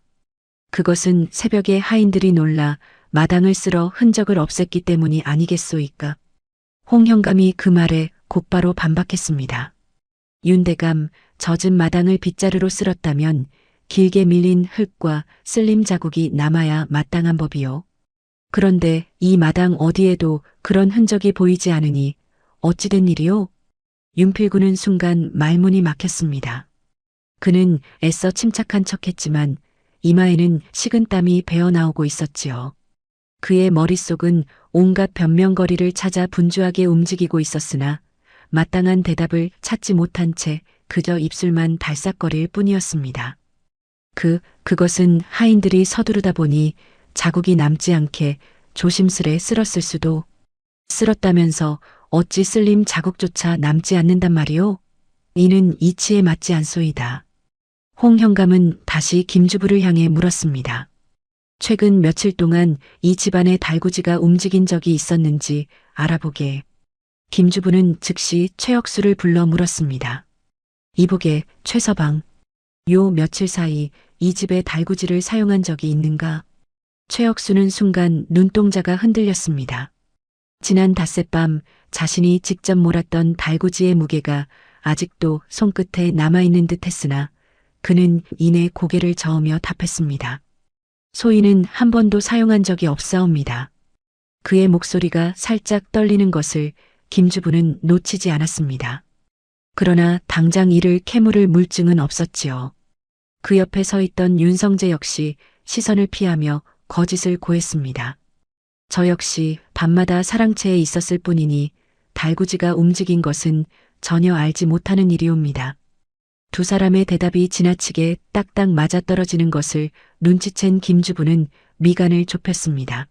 그것은 새벽에 하인들이 놀라 마당을 쓸어 흔적을 없앴기 때문이 아니겠소이까. 홍 현감이 그 말에 곧바로 반박했습니다. 윤대감, 젖은 마당을 빗자루로 쓸었다면 길게 밀린 흙과 쓸림 자국이 남아야 마땅한 법이요. 그런데 이 마당 어디에도 그런 흔적이 보이지 않으니 어찌된 일이요? 윤필구는 순간 말문이 막혔습니다. 그는 애써 침착한 척했지만 이마에는 식은땀이 배어나오고 있었지요. 그의 머릿속은 온갖 변명거리를 찾아 분주하게 움직이고 있었으나 마땅한 대답을 찾지 못한 채 그저 입술만 달싹거릴 뿐이었습니다. 그것은 하인들이 서두르다 보니 자국이 남지 않게 조심스레 쓸었을 수도. 쓸었다면서 어찌 쓸림 자국조차 남지 않는단 말이오? 이는 이치에 맞지 않소이다. 홍 현감은 다시 김주부를 향해 물었습니다. 최근 며칠 동안 이 집안의 달구지가 움직인 적이 있었는지 알아보게. 김주부는 즉시 최억수를 불러 물었습니다. 이보게, 최서방. 요 며칠 사이 이 집에 달구지를 사용한 적이 있는가? 최억수는 순간 눈동자가 흔들렸습니다. 지난 닷새밤 자신이 직접 몰았던 달구지의 무게가 아직도 손끝에 남아있는 듯 했으나 그는 이내 고개를 저으며 답했습니다. 소희는 한 번도 사용한 적이 없사옵니다. 그의 목소리가 살짝 떨리는 것을 김주부는 놓치지 않았습니다. 그러나 당장 이를 캐물을 물증은 없었지요. 그 옆에 서 있던 윤성재 역시 시선을 피하며 거짓을 고했습니다. 저 역시 밤마다 사랑채에 있었을 뿐이니 달구지가 움직인 것은 전혀 알지 못하는 일이옵니다. 두 사람의 대답이 지나치게 딱딱 맞아떨어지는 것을 눈치챈 김주부는 미간을 좁혔습니다.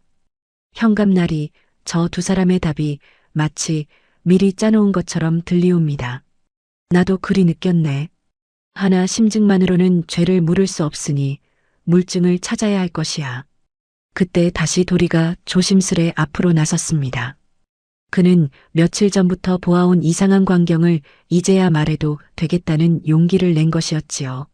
현감날이 저 두 사람의 답이 마치 미리 짜놓은 것처럼 들리옵니다. 나도 그리 느꼈네. 하나 심증만으로는 죄를 물을 수 없으니 물증을 찾아야 할 것이야. 그때 다시 도리가 조심스레 앞으로 나섰습니다. 그는 며칠 전부터 보아온 이상한 광경을 이제야 말해도 되겠다는 용기를 낸 것이었지요.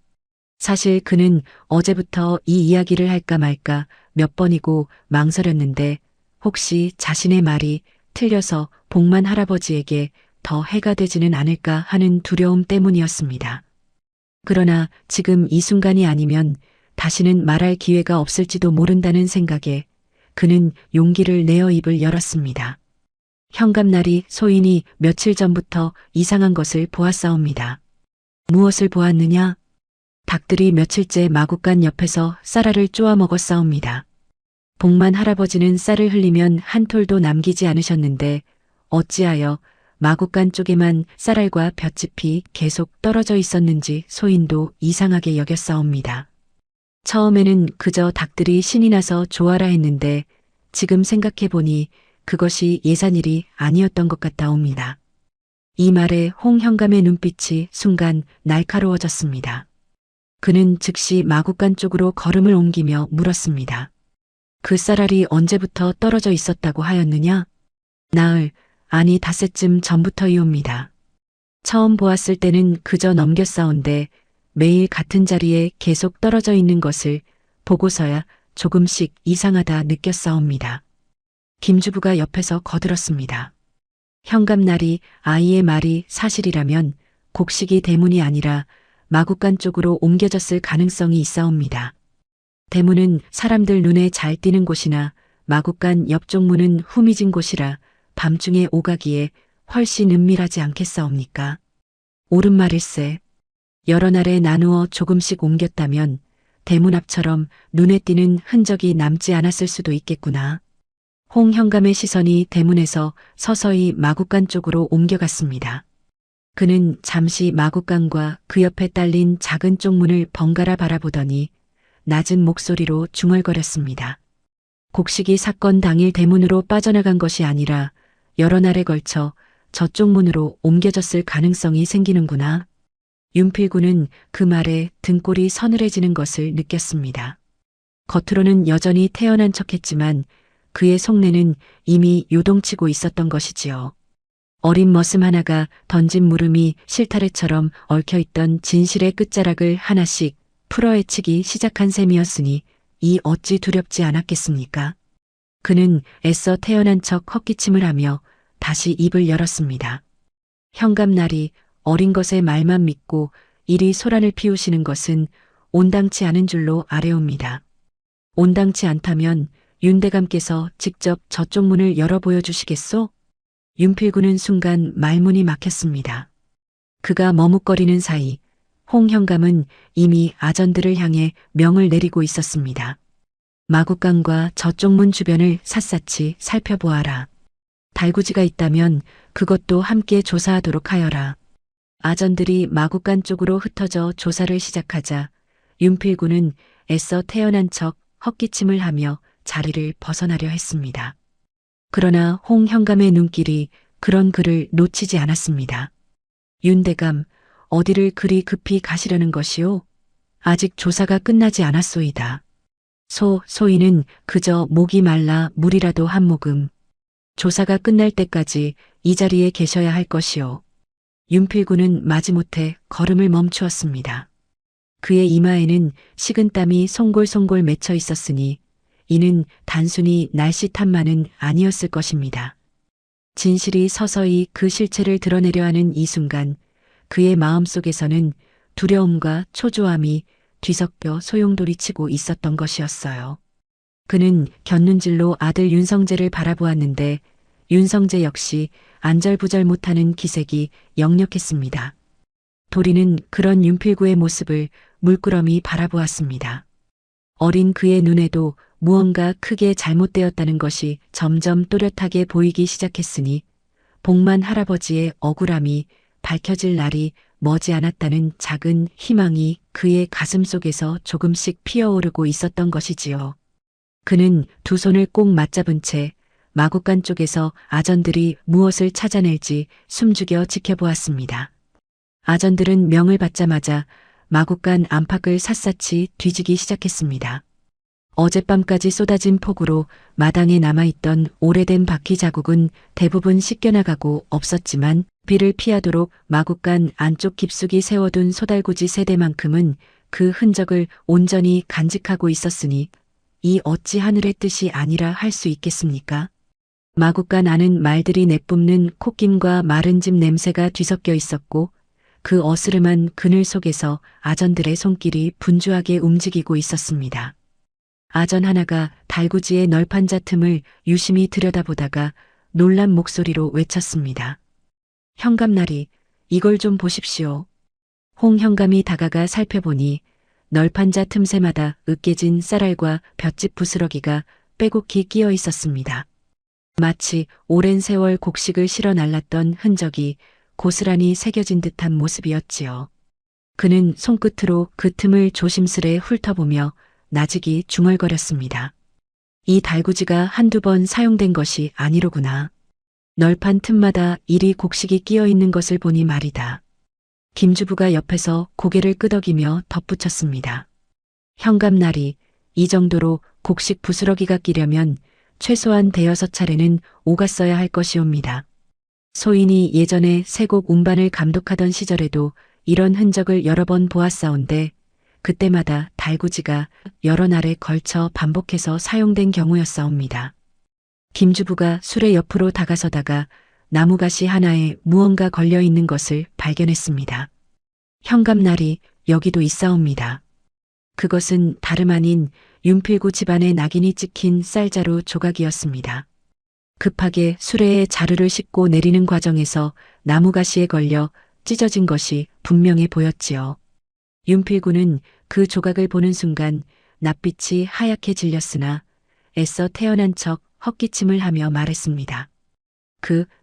사실 그는 어제부터 이 이야기를 할까 말까 몇 번이고 망설였는데 혹시 자신의 말이 틀려서 복만 할아버지에게 더 해가 되지는 않을까 하는 두려움 때문이었습니다. 그러나 지금 이 순간이 아니면 다시는 말할 기회가 없을지도 모른다는 생각에 그는 용기를 내어 입을 열었습니다. 현감날이 소인이 며칠 전부터 이상한 것을 보았사옵니다. 무엇을 보았느냐? 닭들이 며칠째 마구간 옆에서 쌀알을 쪼아 먹었사옵니다. 복만 할아버지는 쌀을 흘리면 한 톨도 남기지 않으셨는데 어찌하여 마구간 쪽에만 쌀알과 볏짚이 계속 떨어져 있었는지 소인도 이상하게 여겼사옵니다. 처음에는 그저 닭들이 신이 나서 좋아라 했는데 지금 생각해보니 그것이 예산일이 아니었던 것 같다옵니다. 이 말에 홍 현감의 눈빛이 순간 날카로워졌습니다. 그는 즉시 마구간 쪽으로 걸음을 옮기며 물었습니다. 그 쌀알이 언제부터 떨어져 있었다고 하였느냐? 나흘, 아니 닷새쯤 전부터이옵니다. 처음 보았을 때는 그저 넘겼사온데 매일 같은 자리에 계속 떨어져 있는 것을 보고서야 조금씩 이상하다 느꼈사옵니다. 김주부가 옆에서 거들었습니다. 현감날이 아이의 말이 사실이라면 곡식이 대문이 아니라 마구간 쪽으로 옮겨졌을 가능성이 있사옵니다. 대문은 사람들 눈에 잘 띄는 곳이나 마구간 옆쪽문은 후미진 곳이라 밤중에 오가기에 훨씬 은밀하지 않겠사옵니까? 옳은 말일세. 여러 날에 나누어 조금씩 옮겼다면 대문 앞처럼 눈에 띄는 흔적이 남지 않았을 수도 있겠구나. 홍 현감의 시선이 대문에서 서서히 마구간 쪽으로 옮겨갔습니다. 그는 잠시 마구간과 그 옆에 딸린 작은 쪽문을 번갈아 바라보더니 낮은 목소리로 중얼거렸습니다. 곡식이 사건 당일 대문으로 빠져나간 것이 아니라 여러 날에 걸쳐 저쪽 문으로 옮겨졌을 가능성이 생기는구나. 윤필구는 그 말에 등골이 서늘해지는 것을 느꼈습니다. 겉으로는 여전히 태연한 척했지만 그의 속내는 이미 요동치고 있었던 것이지요. 어린 머슴 하나가 던진 물음이 실타래처럼 얽혀있던 진실의 끝자락을 하나씩 풀어헤치기 시작한 셈이었으니 이 어찌 두렵지 않았겠습니까? 그는 애써 태연한 척 헛기침을 하며 다시 입을 열었습니다. 현감날이 어린 것의 말만 믿고 이리 소란을 피우시는 것은 온당치 않은 줄로 아뢰옵니다. 온당치 않다면 윤대감께서 직접 저쪽 문을 열어 보여주시겠소? 윤필구는 순간 말문이 막혔습니다. 그가 머뭇거리는 사이 홍 현감은 이미 아전들을 향해 명을 내리고 있었습니다. 마구간과 저쪽 문 주변을 샅샅이 살펴보아라. 달구지가 있다면 그것도 함께 조사하도록 하여라. 아전들이 마구간 쪽으로 흩어져 조사를 시작하자 윤필구는 애써 태연한 척 헛기침을 하며 자리를 벗어나려 했습니다. 그러나 홍 현감의 눈길이 그런 그를 놓치지 않았습니다. 윤대감, 어디를 그리 급히 가시려는 것이오? 아직 조사가 끝나지 않았소이다. 소인은 그저 목이 말라 물이라도 한 모금. 조사가 끝날 때까지 이 자리에 계셔야 할 것이오. 윤필구는 마지못해 걸음을 멈추었습니다. 그의 이마에는 식은땀이 송골송골 맺혀 있었으니 이는 단순히 날씨 탓만은 아니었을 것입니다. 진실이 서서히 그 실체를 드러내려 하는 이 순간 그의 마음속에서는 두려움과 초조함이 뒤섞여 소용돌이치고 있었던 것이었어요. 그는 곁눈질로 아들 윤성재를 바라보았는데 윤성재 역시 안절부절 못하는 기색이 역력했습니다. 도리는 그런 윤필구의 모습을 물끄러미 바라보았습니다. 어린 그의 눈에도 무언가 크게 잘못되었다는 것이 점점 또렷하게 보이기 시작했으니 복만 할아버지의 억울함이 밝혀질 날이 머지않았다는 작은 희망이 그의 가슴 속에서 조금씩 피어오르고 있었던 것이지요. 그는 두 손을 꼭 맞잡은 채 마구간 쪽에서 아전들이 무엇을 찾아낼지 숨죽여 지켜보았습니다. 아전들은 명을 받자마자 마구간 안팎을 샅샅이 뒤지기 시작했습니다. 어젯밤까지 쏟아진 폭우로 마당에 남아있던 오래된 바퀴 자국은 대부분 씻겨나가고 없었지만 비를 피하도록 마구간 안쪽 깊숙이 세워둔 소달구지 세대만큼은 그 흔적을 온전히 간직하고 있었으니 이 어찌 하늘의 뜻이 아니라 할 수 있겠습니까? 마구간 안은 말들이 내뿜는 콧김과 마른 집 냄새가 뒤섞여 있었고 그 어스름한 그늘 속에서 아전들의 손길이 분주하게 움직이고 있었습니다. 아전 하나가 달구지의 널판자 틈을 유심히 들여다보다가 놀란 목소리로 외쳤습니다. 현감나리, 이걸 좀 보십시오. 홍 현감이 다가가 살펴보니 널판자 틈새마다 으깨진 쌀알과 볏짚 부스러기가 빼곡히 끼어 있었습니다. 마치 오랜 세월 곡식을 실어 날랐던 흔적이 고스란히 새겨진 듯한 모습이었지요. 그는 손끝으로 그 틈을 조심스레 훑어보며 나직이 중얼거렸습니다. 이 달구지가 한두 번 사용된 것이 아니로구나. 널판 틈마다 이리 곡식이 끼어 있는 것을 보니 말이다. 김주부가 옆에서 고개를 끄덕이며 덧붙였습니다. 현감나리, 이 정도로 곡식 부스러기가 끼려면 최소한 대여섯 차례는 오갔어야 할 것이옵니다. 소인이 예전에 세곡 운반을 감독하던 시절에도 이런 흔적을 여러 번 보았사온데 그때마다 달구지가 여러 날에 걸쳐 반복해서 사용된 경우였사옵니다. 김주부가 수레 옆으로 다가서다가 나무가시 하나에 무언가 걸려 있는 것을 발견했습니다. 현감나리, 여기도 있사옵니다. 그것은 다름 아닌 윤필구 집안의 낙인이 찍힌 쌀자루 조각이었습니다. 급하게 수레에 자루를 싣고 내리는 과정에서 나무가시에 걸려 찢어진 것이 분명해 보였지요. 윤필구는 그 조각을 보는 순간 낯빛이 하얗게 질렸으나 애써 태어난 척 헛기침을 하며 말했습니다.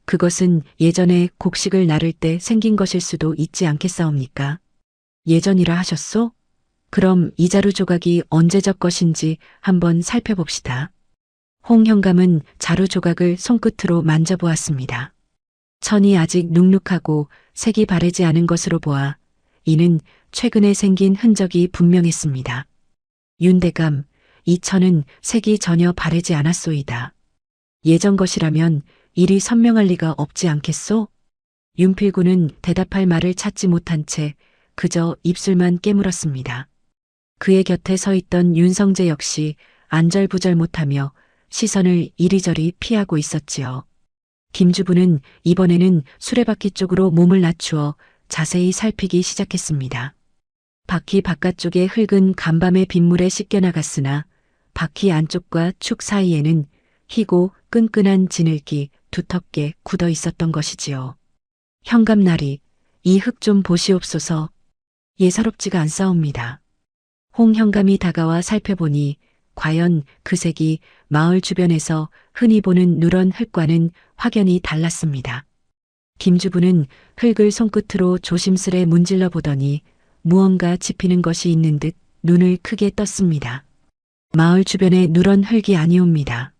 그것은 예전에 곡식을 나를 때 생긴 것일 수도 있지 않겠사옵니까? 예전이라 하셨소? 그럼 이 자루 조각이 언제적 것인지 한번 살펴봅시다. 홍 현감은 자루 조각을 손끝으로 만져보았습니다. 천이 아직 눅눅하고 색이 바래지 않은 것으로 보아 이는 최근에 생긴 흔적이 분명했습니다. 윤대감, 이 천은 색이 전혀 바래지 않았소이다. 예전 것이라면 이리 선명할 리가 없지 않겠소? 윤필구는 대답할 말을 찾지 못한 채 그저 입술만 깨물었습니다. 그의 곁에 서 있던 윤성재 역시 안절부절 못하며 시선을 이리저리 피하고 있었지요. 김주부는 이번에는 수레바퀴 쪽으로 몸을 낮추어 자세히 살피기 시작했습니다. 바퀴 바깥쪽의 흙은 간밤의 빗물에 씻겨나갔으나 바퀴 안쪽과 축 사이에는 희고 끈끈한 진흙이 두텁게 굳어 있었던 것이지요. 현감나리, 이 흙 좀 보시옵소서. 예사롭지가 않사옵니다. 홍 현감이 다가와 살펴보니 과연 그 색이 마을 주변에서 흔히 보는 누런 흙과는 확연히 달랐습니다. 김주부는 흙을 손끝으로 조심스레 문질러 보더니 무언가 짚히는 것이 있는 듯 눈을 크게 떴습니다. 마을 주변에 누런 흙이 아니옵니다.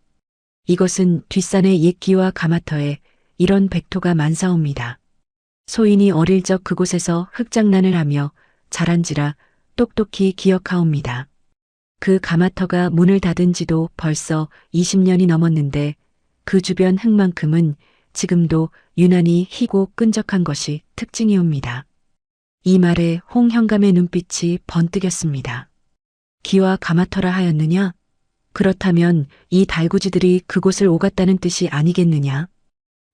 이것은 뒷산의 옛기와 가마터에 이런 백토가 많사옵니다. 소인이 어릴 적 그곳에서 흙장난을 하며 자란지라 똑똑히 기억하옵니다. 그 가마터가 문을 닫은 지도 벌써 20년이 넘었는데 그 주변 흙만큼은 지금도 유난히 희고 끈적한 것이 특징이옵니다. 이 말에 홍 현감의 눈빛이 번뜩였습니다. 기와 가마터라 하였느냐? 그렇다면 이 달구지들이 그곳을 오갔다는 뜻이 아니겠느냐?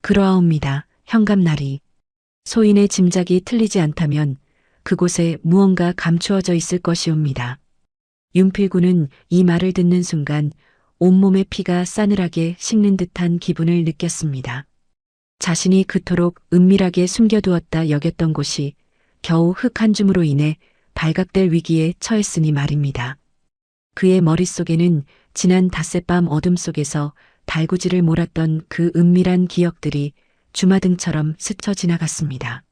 그러하옵니다. 현감나리. 소인의 짐작이 틀리지 않다면 그곳에 무언가 감추어져 있을 것이옵니다. 윤필구는 이 말을 듣는 순간 온몸의 피가 싸늘하게 식는 듯한 기분을 느꼈습니다. 자신이 그토록 은밀하게 숨겨두었다 여겼던 곳이 겨우 흙 한 줌으로 인해 발각될 위기에 처했으니 말입니다. 그의 머릿속에는 지난 닷새밤 어둠 속에서 달구지를 몰았던 그 은밀한 기억들이 주마등처럼 스쳐 지나갔습니다.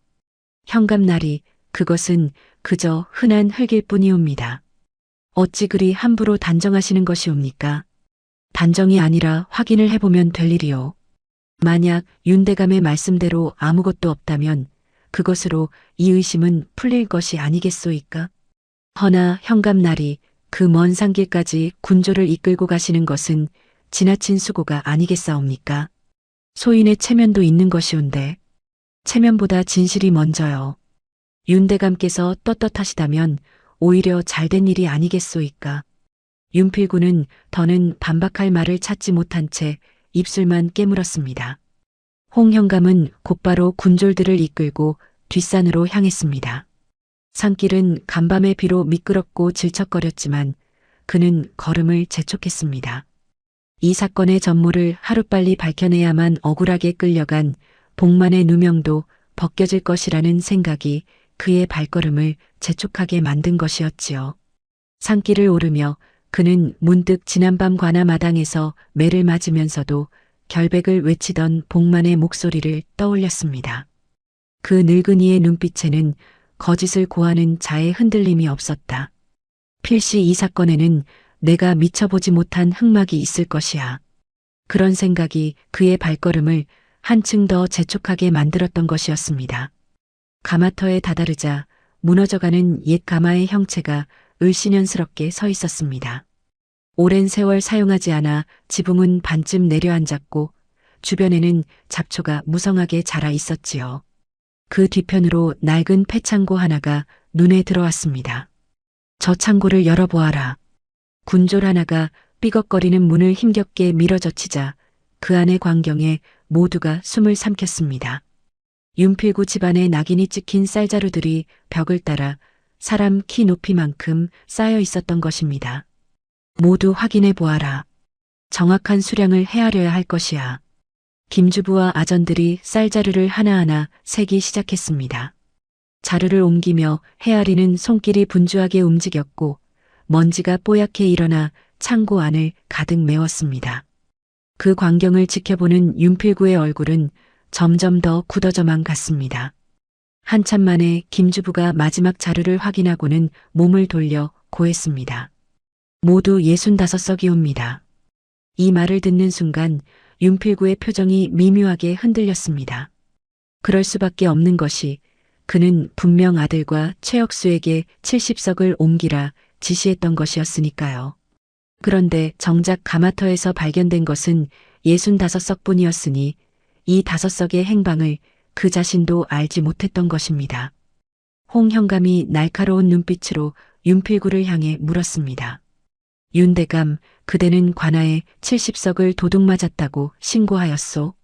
현감나리, 그것은 그저 흔한 흙일 뿐이옵니다. 어찌 그리 함부로 단정하시는 것이옵니까? 단정이 아니라 확인을 해보면 될 일이오. 만약 윤대감의 말씀대로 아무것도 없다면 그것으로 이 의심은 풀릴 것이 아니겠소이까? 허나 현감나리, 그 먼 산길까지 군조를 이끌고 가시는 것은 지나친 수고가 아니겠사옵니까? 소인의 체면도 있는 것이온데 체면보다 진실이 먼저요. 윤대감께서 떳떳하시다면 오히려 잘된 일이 아니겠소이까? 윤필구는 더는 반박할 말을 찾지 못한 채 입술만 깨물었습니다. 홍현감은 곧바로 군졸들을 이끌고 뒷산으로 향했습니다. 산길은 간밤의 비로 미끄럽고 질척거렸지만 그는 걸음을 재촉했습니다. 이 사건의 전모를 하루빨리 밝혀내야만 억울하게 끌려간 복만의 누명도 벗겨질 것이라는 생각이 그의 발걸음을 재촉하게 만든 것이었지요. 산길을 오르며 그는 문득 지난밤 관아 마당에서 매를 맞으면서도 결백을 외치던 복만의 목소리를 떠올렸습니다. 그 늙은이의 눈빛에는 거짓을 고하는 자의 흔들림이 없었다. 필시 이 사건에는 내가 미쳐보지 못한 흑막이 있을 것이야. 그런 생각이 그의 발걸음을 한층 더 재촉하게 만들었던 것이었습니다. 가마터에 다다르자 무너져가는 옛 가마의 형체가 을씨년스럽게 서 있었습니다. 오랜 세월 사용하지 않아 지붕은 반쯤 내려앉았고 주변에는 잡초가 무성하게 자라 있었지요. 그 뒤편으로 낡은 폐창고 하나가 눈에 들어왔습니다. 저 창고를 열어보아라. 군졸 하나가 삐걱거리는 문을 힘겹게 밀어젖히자 그 안의 광경에 모두가 숨을 삼켰습니다. 윤필구 집안의 낙인이 찍힌 쌀자루들이 벽을 따라 사람 키 높이만큼 쌓여 있었던 것입니다. 모두 확인해 보아라. 정확한 수량을 헤아려야 할 것이야. 김주부와 아전들이 쌀자루를 하나하나 세기 시작했습니다. 자루를 옮기며 헤아리는 손길이 분주하게 움직였고 먼지가 뽀얗게 일어나 창고 안을 가득 메웠습니다. 그 광경을 지켜보는 윤필구의 얼굴은 점점 더 굳어져만 갔습니다. 한참 만에 김주부가 마지막 자루를 확인하고는 몸을 돌려 고했습니다. 모두 65석이옵니다. 이 말을 듣는 순간 윤필구의 표정이 미묘하게 흔들렸습니다. 그럴 수밖에 없는 것이 그는 분명 아들과 최혁수에게 70석을 옮기라 지시했던 것이었으니까요. 그런데 정작 가마터에서 발견된 것은 65석뿐이었으니 이 5석의 행방을 그 자신도 알지 못했던 것입니다. 홍현감이 날카로운 눈빛으로 윤필구를 향해 물었습니다. 윤대감, 그대는 관아에 70석을 도둑 맞았다고 신고하였소.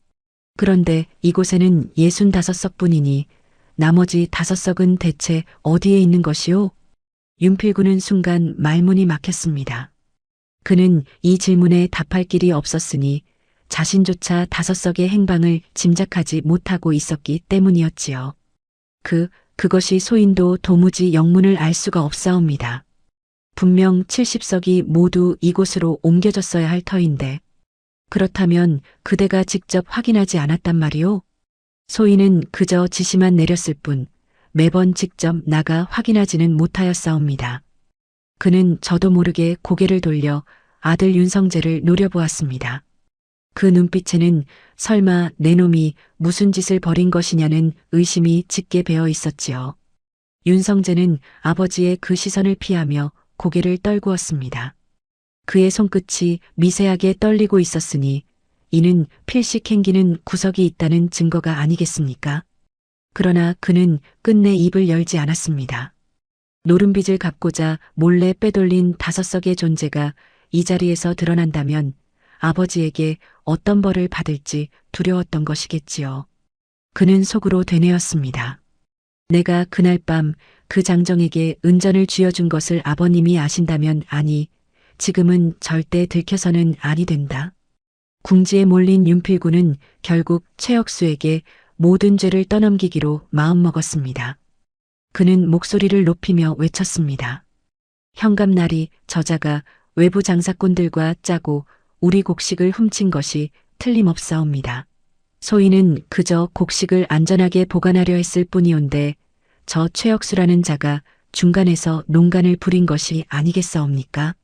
그런데 이곳에는 65석뿐이니 나머지 5석은 대체 어디에 있는 것이오? 윤필구는 순간 말문이 막혔습니다. 그는 이 질문에 답할 길이 없었으니 자신조차 5석의 행방을 짐작하지 못하고 있었기 때문이었지요. 그것이 소인도 도무지 영문을 알 수가 없사옵니다. 분명 70석이 모두 이곳으로 옮겨졌어야 할 터인데 그렇다면 그대가 직접 확인하지 않았단 말이오? 소인은 그저 지시만 내렸을 뿐 매번 직접 나가 확인하지는 못하였사옵니다. 그는 저도 모르게 고개를 돌려 아들 윤성재를 노려보았습니다. 그 눈빛에는 설마 내 놈이 무슨 짓을 벌인 것이냐는 의심이 짙게 배어 있었지요. 윤성재는 아버지의 그 시선을 피하며 고개를 떨구었습니다. 그의 손끝이 미세하게 떨리고 있었으니 이는 필식 행기는 구석이 있다는 증거가 아니겠습니까? 그러나 그는 끝내 입을 열지 않았습니다. 노름빚을 갚고자 몰래 빼돌린 5석의 존재가 이 자리에서 드러난다면 아버지에게 어떤 벌을 받을지 두려웠던 것이겠지요. 그는 속으로 되뇌었습니다. 내가 그날 밤 그 장정에게 은전을 쥐어준 것을 아버님이 아신다면 아니, 지금은 절대 들켜서는 아니 된다. 궁지에 몰린 윤필구는 결국 최억수에게 모든 죄를 떠넘기기로 마음먹었습니다. 그는 목소리를 높이며 외쳤습니다. 현감날이 저자가 외부 장사꾼들과 짜고 우리 곡식을 훔친 것이 틀림없사옵니다. 소인은 그저 곡식을 안전하게 보관하려 했을 뿐이온데 저 최억수라는 자가 중간에서 농간을 부린 것이 아니겠사옵니까?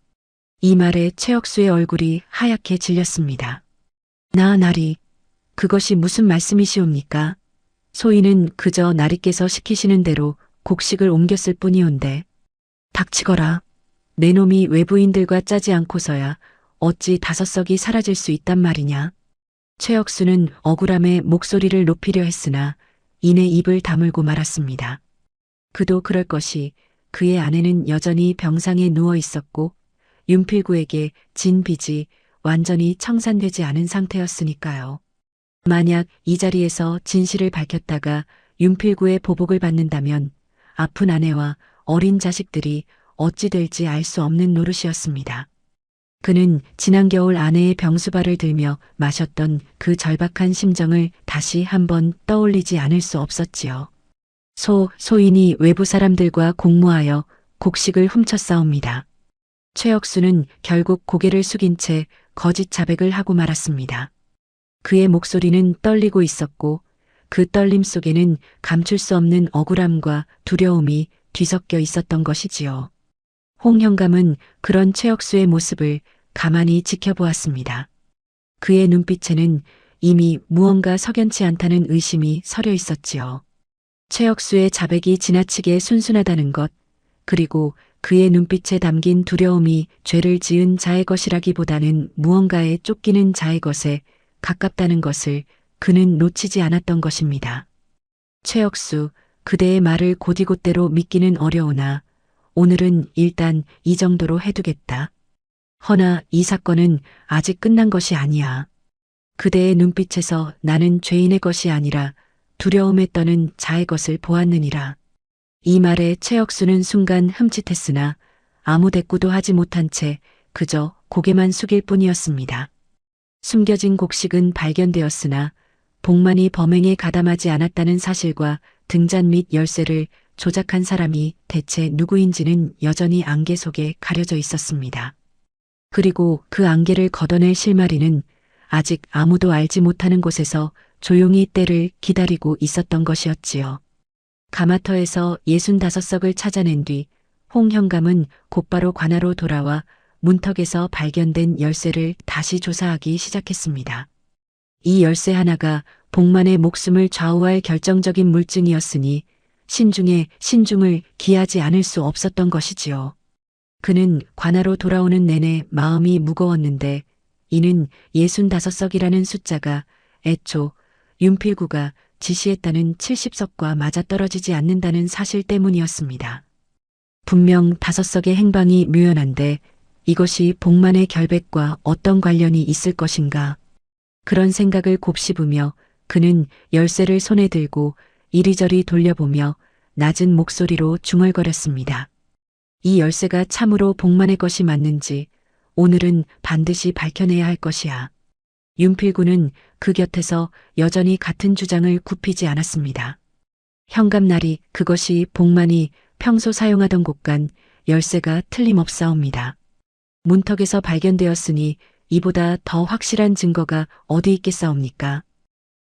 이 말에 최억수의 얼굴이 하얗게 질렸습니다. 나리, 그것이 무슨 말씀이시옵니까? 소인은 그저 나리께서 시키시는 대로 곡식을 옮겼을 뿐이온데. 닥치거라. 내 놈이 외부인들과 짜지 않고서야 어찌 5석이 사라질 수 있단 말이냐. 최억수는 억울함에 목소리를 높이려 했으나 이내 입을 다물고 말았습니다. 그도 그럴 것이 그의 아내는 여전히 병상에 누워 있었고 윤필구에게 진 빚이 완전히 청산되지 않은 상태였으니까요. 만약 이 자리에서 진실을 밝혔다가 윤필구의 보복을 받는다면 아픈 아내와 어린 자식들이 어찌 될지 알 수 없는 노릇이었습니다. 그는 지난 겨울 아내의 병수발을 들며 마셨던 그 절박한 심정을 다시 한번 떠올리지 않을 수 없었지요. 소인이 외부 사람들과 공모하여 곡식을 훔쳤사옵니다. 최억수는 결국 고개를 숙인 채 거짓 자백을 하고 말았습니다. 그의 목소리는 떨리고 있었고 그 떨림 속에는 감출 수 없는 억울함과 두려움이 뒤섞여 있었던 것이지요. 홍현감은 그런 최억수의 모습을 가만히 지켜보았습니다. 그의 눈빛에는 이미 무언가 석연치 않다는 의심이 서려 있었지요. 최억수의 자백이 지나치게 순순하다는 것, 그리고 그의 눈빛에 담긴 두려움이 죄를 지은 자의 것이라기보다는 무언가에 쫓기는 자의 것에 가깝다는 것을 그는 놓치지 않았던 것입니다. 최억수, 그대의 말을 곧이곧대로 믿기는 어려우나 오늘은 일단 이 정도로 해두겠다. 허나 이 사건은 아직 끝난 것이 아니야. 그대의 눈빛에서 나는 죄인의 것이 아니라 두려움에 떠는 자의 것을 보았느니라. 이 말에 최억수는 순간 흠칫했으나 아무 대꾸도 하지 못한 채 그저 고개만 숙일 뿐이었습니다. 숨겨진 곡식은 발견되었으나 복만이 범행에 가담하지 않았다는 사실과 등잔 및 열쇠를 조작한 사람이 대체 누구인지는 여전히 안개 속에 가려져 있었습니다. 그리고 그 안개를 걷어낼 실마리는 아직 아무도 알지 못하는 곳에서 조용히 때를 기다리고 있었던 것이었지요. 가마터에서 65석을 찾아낸 뒤 홍현감은 곧바로 관하로 돌아와 문턱에서 발견된 열쇠를 다시 조사하기 시작했습니다. 이 열쇠 하나가 복만의 목숨을 좌우할 결정적인 물증이었으니 신중에 신중을 기하지 않을 수 없었던 것이지요. 그는 관하로 돌아오는 내내 마음이 무거웠는데 이는 65석이라는 숫자가 애초 윤필구가 지시했다는 70석과 맞아떨어지지 않는다는 사실 때문이었습니다. 분명 5석의 행방이 묘연한데 이것이 복만의 결백과 어떤 관련이 있을 것인가. 그런 생각을 곱씹으며 그는 열쇠를 손에 들고 이리저리 돌려보며 낮은 목소리로 중얼거렸습니다. 이 열쇠가 참으로 복만의 것이 맞는지 오늘은 반드시 밝혀내야 할 것이야. 윤필구는 그 곁에서 여전히 같은 주장을 굽히지 않았습니다. 현감날이 그것이 복만이 평소 사용하던 곳간 열쇠가 틀림없사옵니다. 문턱에서 발견되었으니 이보다 더 확실한 증거가 어디 있겠사옵니까?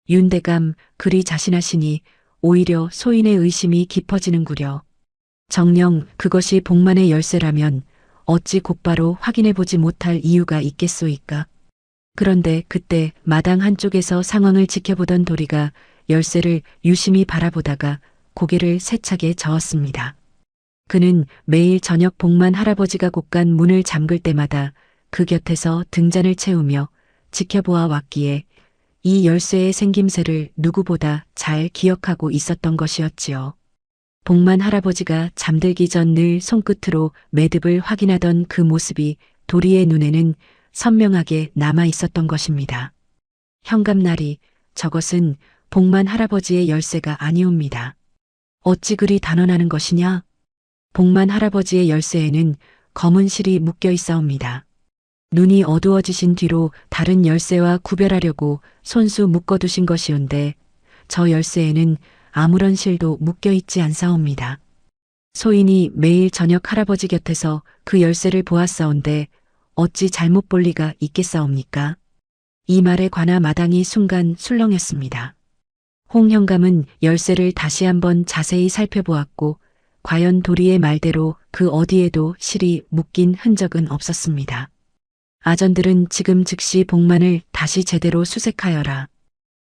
윤대감 그리 자신하시니 오히려 소인의 의심이 깊어지는구려. 정녕 그것이 복만의 열쇠라면 어찌 곧바로 확인해보지 못할 이유가 있겠소이까? 그런데 그때 마당 한쪽에서 상황을 지켜보던 도리가 열쇠를 유심히 바라보다가 고개를 세차게 저었습니다. 그는 매일 저녁 복만 할아버지가 곳간 문을 잠글 때마다 그 곁에서 등잔을 채우며 지켜보아 왔기에 이 열쇠의 생김새를 누구보다 잘 기억하고 있었던 것이었지요. 복만 할아버지가 잠들기 전 늘 손끝으로 매듭을 확인하던 그 모습이 도리의 눈에는 선명하게 남아 있었던 것입니다. 현감날이 저것은 복만 할아버지의 열쇠가 아니옵니다. 어찌 그리 단언하는 것이냐? 복만 할아버지의 열쇠에는 검은 실이 묶여 있사옵니다. 눈이 어두워지신 뒤로 다른 열쇠와 구별하려고 손수 묶어두신 것이온데 저 열쇠에는 아무런 실도 묶여 있지 않사옵니다. 소인이 매일 저녁 할아버지 곁에서 그 열쇠를 보았사온데 어찌 잘못 볼 리가 있겠사옵니까? 이 말에 관아 마당이 순간 술렁였습니다. 홍 현감은 열쇠를 다시 한번 자세히 살펴보았고 과연 도리의 말대로 그 어디에도 실이 묶인 흔적은 없었습니다. 아전들은 지금 즉시 복만을 다시 제대로 수색하여라.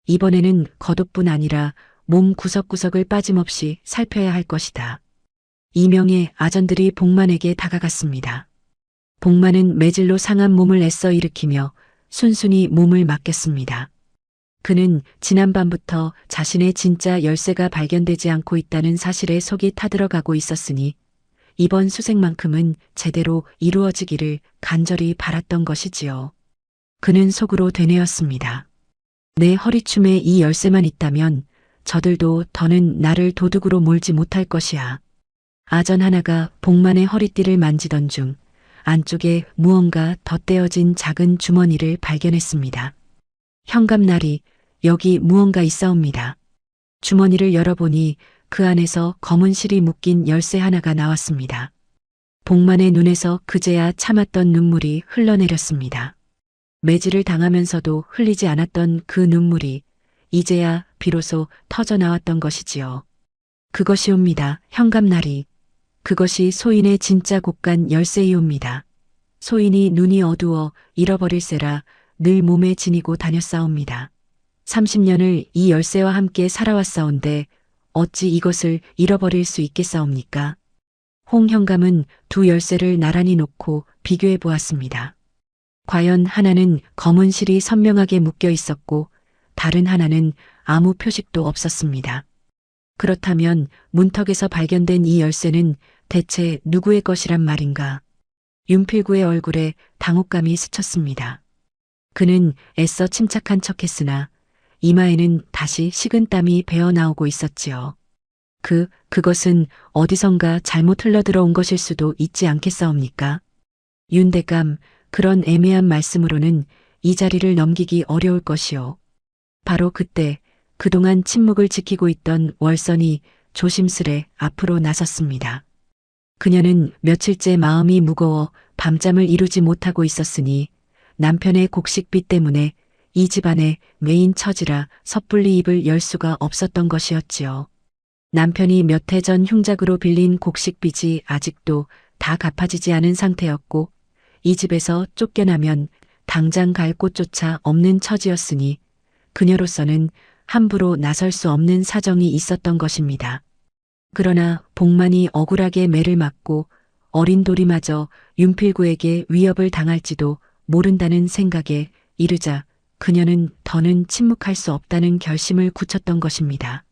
이번에는 겉옷뿐 아니라 몸 구석구석을 빠짐없이 살펴야 할 것이다. 이명의 아전들이 복만에게 다가갔습니다. 복만은 매질로 상한 몸을 애써 일으키며 순순히 몸을 맡겼습니다. 그는 지난밤부터 자신의 진짜 열쇠가 발견되지 않고 있다는 사실에 속이 타들어가고 있었으니 이번 수색만큼은 제대로 이루어지기를 간절히 바랐던 것이지요. 그는 속으로 되뇌었습니다. 내 허리춤에 이 열쇠만 있다면 저들도 더는 나를 도둑으로 몰지 못할 것이야. 아전 하나가 복만의 허리띠를 만지던 중 안쪽에 무언가 덧대어진 작은 주머니를 발견했습니다. 현감나리, 여기 무언가 있사옵니다. 주머니를 열어보니 그 안에서 검은 실이 묶인 열쇠 하나가 나왔습니다. 복만의 눈에서 그제야 참았던 눈물이 흘러내렸습니다. 매질을 당하면서도 흘리지 않았던 그 눈물이 이제야 비로소 터져나왔던 것이지요. 그것이옵니다. 현감나리. 그것이 소인의 진짜 곳간 열쇠이옵니다. 소인이 눈이 어두워 잃어버릴세라 늘 몸에 지니고 다녔사옵니다. 30년을 이 열쇠와 함께 살아왔사온데 어찌 이것을 잃어버릴 수 있겠사옵니까? 홍 현감은 두 열쇠를 나란히 놓고 비교해 보았습니다. 과연 하나는 검은 실이 선명하게 묶여 있었고 다른 하나는 아무 표식도 없었습니다. 그렇다면 문턱에서 발견된 이 열쇠는 대체 누구의 것이란 말인가? 윤필구의 얼굴에 당혹감이 스쳤습니다. 그는 애써 침착한 척했으나 이마에는 다시 식은땀이 배어나오고 있었지요. 그것은 어디선가 잘못 흘러들어온 것일 수도 있지 않겠사옵니까? 윤대감, 그런 애매한 말씀으로는 이 자리를 넘기기 어려울 것이요. 바로 그때 그동안 침묵을 지키고 있던 월선이 조심스레 앞으로 나섰습니다. 그녀는 며칠째 마음이 무거워 밤잠을 이루지 못하고 있었으니 남편의 곡식비 때문에 이 집안의 메인 처지라 섣불리 입을 열 수가 없었던 것이었지요. 남편이 몇 해 전 흉작으로 빌린 곡식빚이 아직도 다 갚아지지 않은 상태였고 이 집에서 쫓겨나면 당장 갈 곳조차 없는 처지였으니 그녀로서는 함부로 나설 수 없는 사정이 있었던 것입니다. 그러나 복만이 억울하게 매를 맞고 어린 도리마저 윤필구에게 위협을 당할지도 모른다는 생각에 이르자 그녀는 더는 침묵할 수 없다는 결심을 굳혔던 것입니다.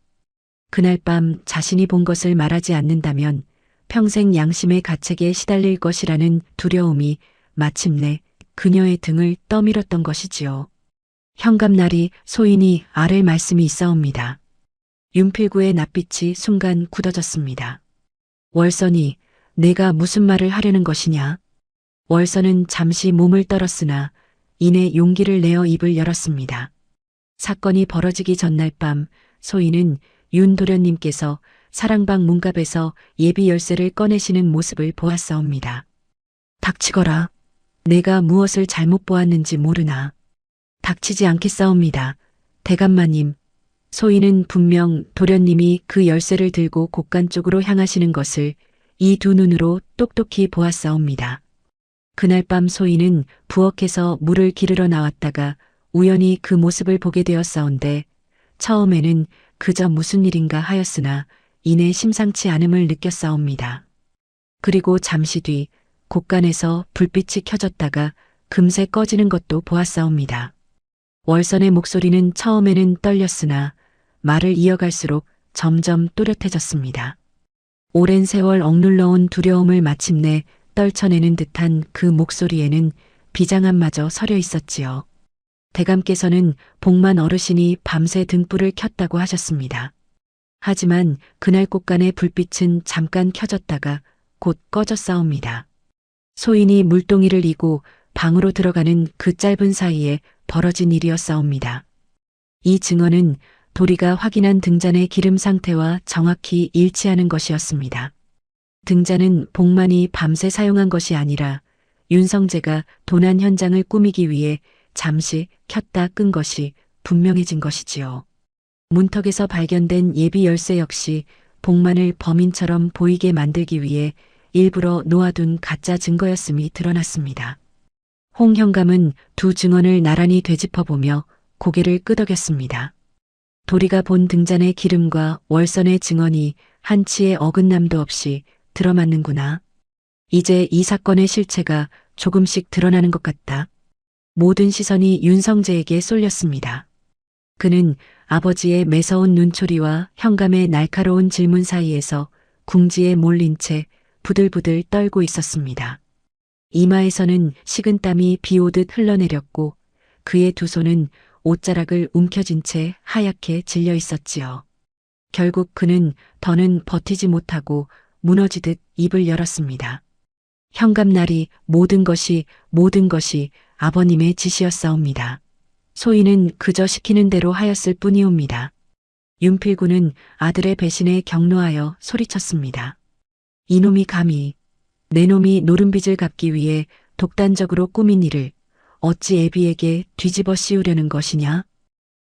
그날 밤 자신이 본 것을 말하지 않는다면 평생 양심의 가책에 시달릴 것이라는 두려움이 마침내 그녀의 등을 떠밀었던 것이지요. 현감날이 소인이 아랠 말씀이 있사옵니다. 윤필구의 낯빛이 순간 굳어졌습니다. 월선이 내가 무슨 말을 하려는 것이냐? 월선은 잠시 몸을 떨었으나 이내 용기를 내어 입을 열었습니다. 사건이 벌어지기 전날 밤 소인은 윤 도련님께서 사랑방 문갑에서 예비 열쇠를 꺼내시는 모습을 보았사옵니다. 닥치거라. 내가 무엇을 잘못 보았는지 모르나. 닥치지 않겠사옵니다. 대감마님. 소인은 분명 도련님이 그 열쇠를 들고 곳간 쪽으로 향하시는 것을 이 두 눈으로 똑똑히 보았사옵니다. 그날 밤 소인은 부엌에서 물을 기르러 나왔다가 우연히 그 모습을 보게 되었사온데 처음에는 그저 무슨 일인가 하였으나 이내 심상치 않음을 느꼈사옵니다. 그리고 잠시 뒤 곳간에서 불빛이 켜졌다가 금세 꺼지는 것도 보았사옵니다. 월선의 목소리는 처음에는 떨렸으나 말을 이어갈수록 점점 또렷해졌습니다. 오랜 세월 억눌러온 두려움을 마침내 떨쳐내는 듯한 그 목소리에는 비장함마저 서려 있었지요. 대감께서는 복만 어르신이 밤새 등불을 켰다고 하셨습니다. 하지만 그날 꽃간의 불빛은 잠깐 켜졌다가 곧 꺼졌사옵니다. 소인이 물동이를 이고 방으로 들어가는 그 짧은 사이에 벌어진 일이었사옵니다. 이 증언은 도리가 확인한 등잔의 기름 상태와 정확히 일치하는 것이었습니다. 등잔은 복만이 밤새 사용한 것이 아니라 윤성재가 도난 현장을 꾸미기 위해 잠시 켰다 끈 것이 분명해진 것이지요. 문턱에서 발견된 예비 열쇠 역시 복만을 범인처럼 보이게 만들기 위해 일부러 놓아둔 가짜 증거였음이 드러났습니다. 홍 현감은 두 증언을 나란히 되짚어보며 고개를 끄덕였습니다. 도리가 본 등잔의 기름과 월선의 증언이 한치의 어긋남도 없이 들어맞는구나. 이제 이 사건의 실체가 조금씩 드러나는 것 같다. 모든 시선이 윤성재에게 쏠렸습니다. 그는 아버지의 매서운 눈초리와 현감의 날카로운 질문 사이에서 궁지에 몰린 채 부들부들 떨고 있었습니다. 이마에서는 식은땀이 비오듯 흘러내렸고 그의 두 손은 옷자락을 움켜쥔 채 하얗게 질려 있었지요. 결국 그는 더는 버티지 못하고 무너지듯 입을 열었습니다. 현감날이 모든 것이 아버님의 짓이었사옵니다. 소인은 그저 시키는 대로 하였을 뿐이옵니다. 윤필구는 아들의 배신에 경노하여 소리쳤습니다. 이놈이 감히 내 놈이 노름빚을 갚기 위해 독단적으로 꾸민 일을 어찌 애비에게 뒤집어 씌우려는 것이냐?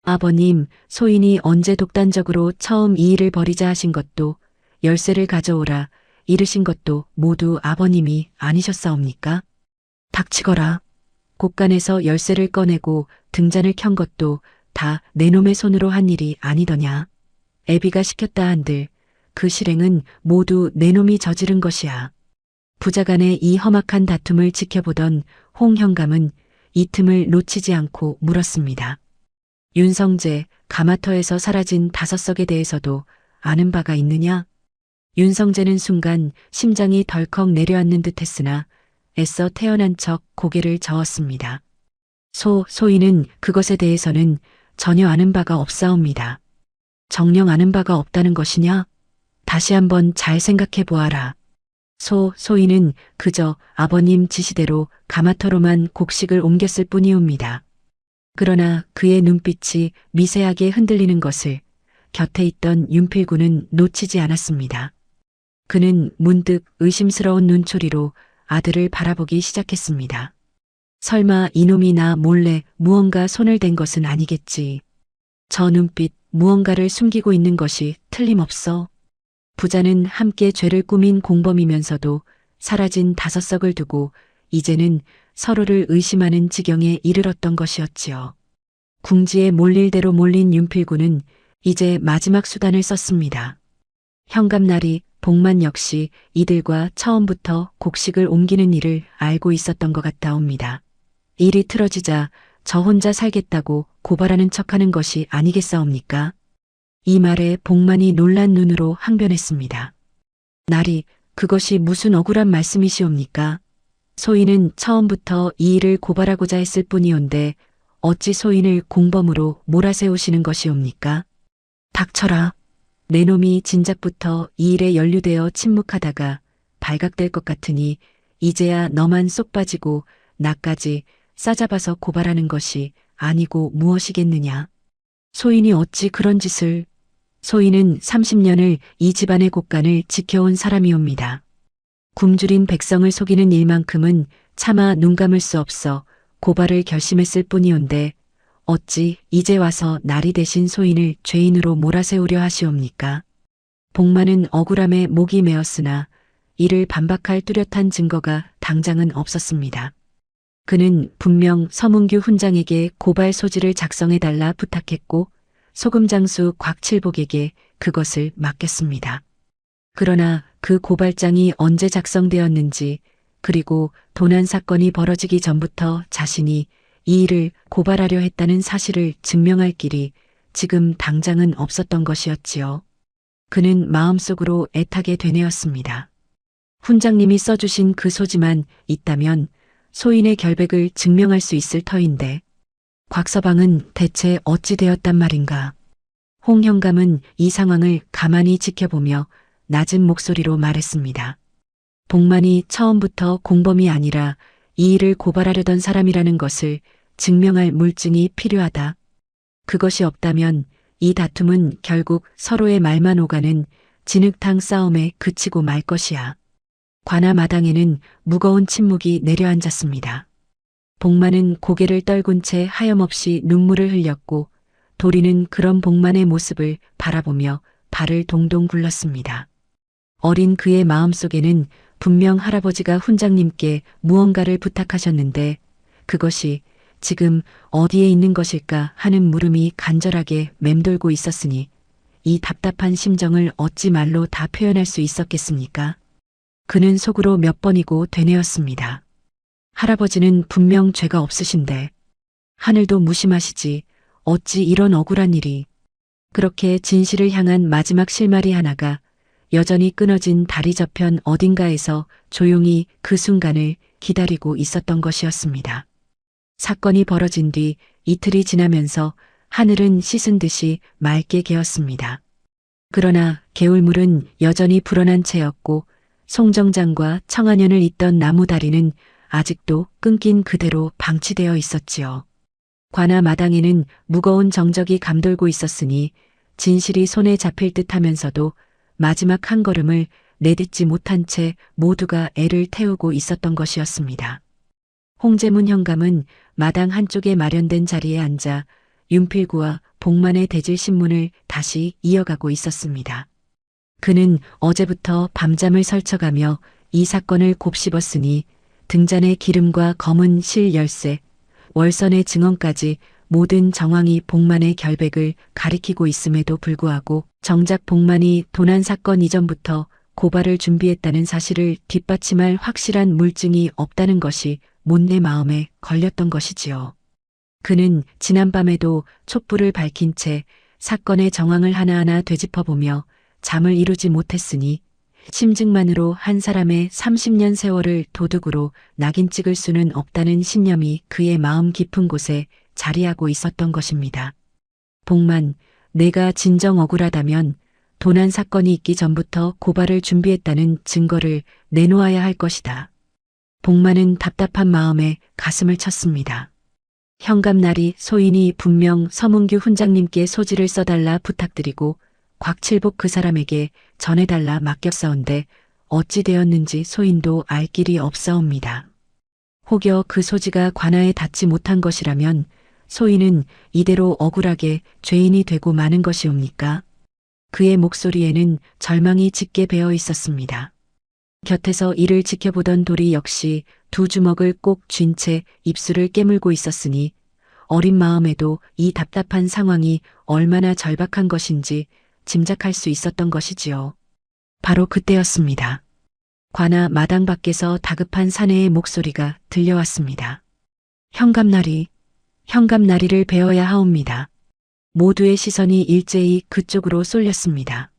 아버님, 소인이 언제 독단적으로 처음 이 일을 벌이자 하신 것도 열쇠를 가져오라 이르신 것도 모두 아버님이 아니셨사옵니까? 닥치거라. 곳간에서 열쇠를 꺼내고 등잔을 켠 것도 다 내 놈의 손으로 한 일이 아니더냐. 애비가 시켰다 한들 그 실행은 모두 내 놈이 저지른 것이야. 부자간의 이 험악한 다툼을 지켜보던 홍 현감은 이 틈을 놓치지 않고 물었습니다. 윤성재, 가마터에서 사라진 5석에 대해서도 아는 바가 있느냐? 윤성재는 순간 심장이 덜컥 내려앉는 듯 했으나 애써 태어난 척 고개를 저었습니다. 소인은 그것에 대해서는 전혀 아는 바가 없사옵니다. 정녕 아는 바가 없다는 것이냐? 다시 한번 잘 생각해 보아라. 소인은 그저 아버님 지시대로 가마터로만 곡식을 옮겼을 뿐이옵니다. 그러나 그의 눈빛이 미세하게 흔들리는 것을 곁에 있던 윤필구는 놓치지 않았습니다. 그는 문득 의심스러운 눈초리로 아들을 바라보기 시작했습니다. 설마 이놈이 나 몰래 무언가 손을 댄 것은 아니겠지. 저 눈빛 무언가를 숨기고 있는 것이 틀림없어. 부자는 함께 죄를 꾸민 공범이면서도 사라진 5석을 두고 이제는 서로를 의심하는 지경에 이르렀던 것이었지요. 궁지에 몰릴 대로 몰린 윤필구는 이제 마지막 수단을 썼습니다. 현감날이 복만 역시 이들과 처음부터 곡식을 옮기는 일을 알고 있었던 것 같다옵니다. 일이 틀어지자 저 혼자 살겠다고 고발하는 척하는 것이 아니겠사옵니까? 이 말에 복만이 놀란 눈으로 항변했습니다. 날이 그것이 무슨 억울한 말씀이시옵니까? 소인은 처음부터 이 일을 고발하고자 했을 뿐이온데 어찌 소인을 공범으로 몰아세우시는 것이옵니까? 닥쳐라. 내 놈이 진작부터 이 일에 연루되어 침묵하다가 발각될 것 같으니 이제야 너만 쏙 빠지고 나까지 싸잡아서 고발하는 것이 아니고 무엇이겠느냐. 소인이 어찌 그런 짓을. 소인은 30년을 이 집안의 곳간을 지켜온 사람이옵니다. 굶주린 백성을 속이는 일만큼은 차마 눈 감을 수 없어 고발을 결심했을 뿐이온데 어찌 이제 와서 나리 대신 소인을 죄인으로 몰아세우려 하시옵니까? 복만은 억울함에 목이 메었으나 이를 반박할 뚜렷한 증거가 당장은 없었습니다. 그는 분명 서문규 훈장에게 고발 소지를 작성해달라 부탁했고 소금장수 곽칠복에게 그것을 맡겼습니다. 그러나 그 고발장이 언제 작성되었는지 그리고 도난 사건이 벌어지기 전부터 자신이 이 일을 고발하려 했다는 사실을 증명할 길이 지금 당장은 없었던 것이었지요. 그는 마음속으로 애타게 되뇌었습니다. 훈장님이 써주신 그 소지만 있다면 소인의 결백을 증명할 수 있을 터인데 곽서방은 대체 어찌 되었단 말인가. 홍 현감은 이 상황을 가만히 지켜보며 낮은 목소리로 말했습니다. 복만이 처음부터 공범이 아니라 이 일을 고발하려던 사람이라는 것을 증명할 물증이 필요하다. 그것이 없다면 이 다툼은 결국 서로의 말만 오가는 진흙탕 싸움에 그치고 말 것이야. 관아 마당에는 무거운 침묵이 내려앉았습니다. 복만은 고개를 떨군 채 하염없이 눈물을 흘렸고 도리는 그런 복만의 모습을 바라보며 발을 동동 굴렀습니다. 어린 그의 마음속에는 분명 할아버지가 훈장님께 무언가를 부탁하셨는데 그것이 지금 어디에 있는 것일까 하는 물음이 간절하게 맴돌고 있었으니 이 답답한 심정을 어찌 말로 다 표현할 수 있었겠습니까? 그는 속으로 몇 번이고 되뇌었습니다. 할아버지는 분명 죄가 없으신데 하늘도 무심하시지 어찌 이런 억울한 일이. 그렇게 진실을 향한 마지막 실마리 하나가 여전히 끊어진 다리 저편 어딘가에서 조용히 그 순간을 기다리고 있었던 것이었습니다. 사건이 벌어진 뒤 이틀이 지나면서 하늘은 씻은 듯이 맑게 개었습니다. 그러나 개울물은 여전히 불어난 채였고 송정장과 청안현을 잇던 나무 다리는 아직도 끊긴 그대로 방치되어 있었지요. 관아 마당에는 무거운 정적이 감돌고 있었으니 진실이 손에 잡힐 듯 하면서도 마지막 한 걸음을 내딛지 못한 채 모두가 애를 태우고 있었던 것이었습니다. 홍재문 현감은 마당 한쪽에 마련된 자리에 앉아 윤필구와 복만의 대질 신문을 다시 이어가고 있었습니다. 그는 어제부터 밤잠을 설쳐가며 이 사건을 곱씹었으니 등잔의 기름과 검은 실 열쇠, 월선의 증언까지 모든 정황이 복만의 결백을 가리키고 있음에도 불구하고 정작 복만이 도난 사건 이전부터 고발을 준비했다는 사실을 뒷받침할 확실한 물증이 없다는 것이 못내 마음에 걸렸던 것이지요. 그는 지난밤에도 촛불을 밝힌 채 사건의 정황을 하나하나 되짚어보며 잠을 이루지 못했으니 심증만으로 한 사람의 30년 세월을 도둑으로 낙인 찍을 수는 없다는 신념이 그의 마음 깊은 곳에 자리하고 있었던 것입니다. 복만, 내가 진정 억울하다면 도난 사건이 있기 전부터 고발을 준비했다는 증거를 내놓아야 할 것이다. 복만은 답답한 마음에 가슴을 쳤습니다. 현감날이 소인이 분명 서문규 훈장님께 소지를 써달라 부탁드리고 곽칠복 그 사람에게 전해달라 맡겼사온데 어찌 되었는지 소인도 알 길이 없사옵니다. 혹여 그 소지가 관아에 닿지 못한 것이라면 소인은 이대로 억울하게 죄인이 되고 마는 것이옵니까? 그의 목소리에는 절망이 짙게 배어 있었습니다. 곁에서 이를 지켜보던 도리 역시 두 주먹을 꼭 쥔 채 입술을 깨물고 있었으니 어린 마음에도 이 답답한 상황이 얼마나 절박한 것인지 짐작할 수 있었던 것이지요. 바로 그때였습니다. 관아 마당 밖에서 다급한 사내의 목소리가 들려왔습니다. 현감나리를 베어야 하옵니다. 모두의 시선이 일제히 그쪽으로 쏠렸습니다.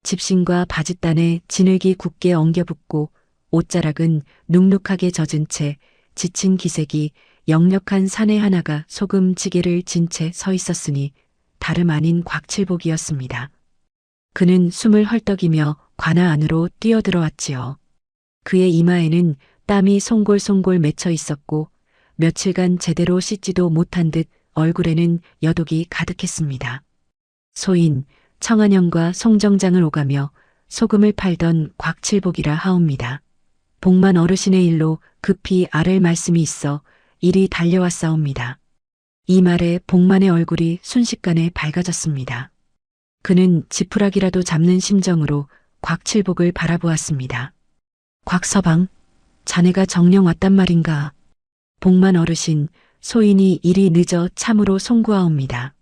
집신과 바짓단에 진흙이 굳게 엉겨붙고 옷자락은 눅눅하게 젖은 채 지친 기색이 역력한 사내 하나가 소금지게를 진 채 서 있었으니 다름 아닌 곽칠복이었습니다. 그는 숨을 헐떡이며 관아 안으로 뛰어들어왔지요. 그의 이마에는 땀이 송골송골 맺혀 있었고 며칠간 제대로 씻지도 못한 듯 얼굴에는 여독이 가득했습니다. 소인, 청안현과 송정장을 오가며 소금을 팔던 곽칠복이라 하옵니다. 복만 어르신의 일로 급히 아랠 말씀이 있어 이리 달려왔사옵니다. 이 말에 복만의 얼굴이 순식간에 밝아졌습니다. 그는 지푸라기라도 잡는 심정으로 곽칠복을 바라보았습니다. 곽서방, 자네가 정녕 왔단 말인가? 복만 어르신, 소인이 일이 늦어 참으로 송구하옵니다.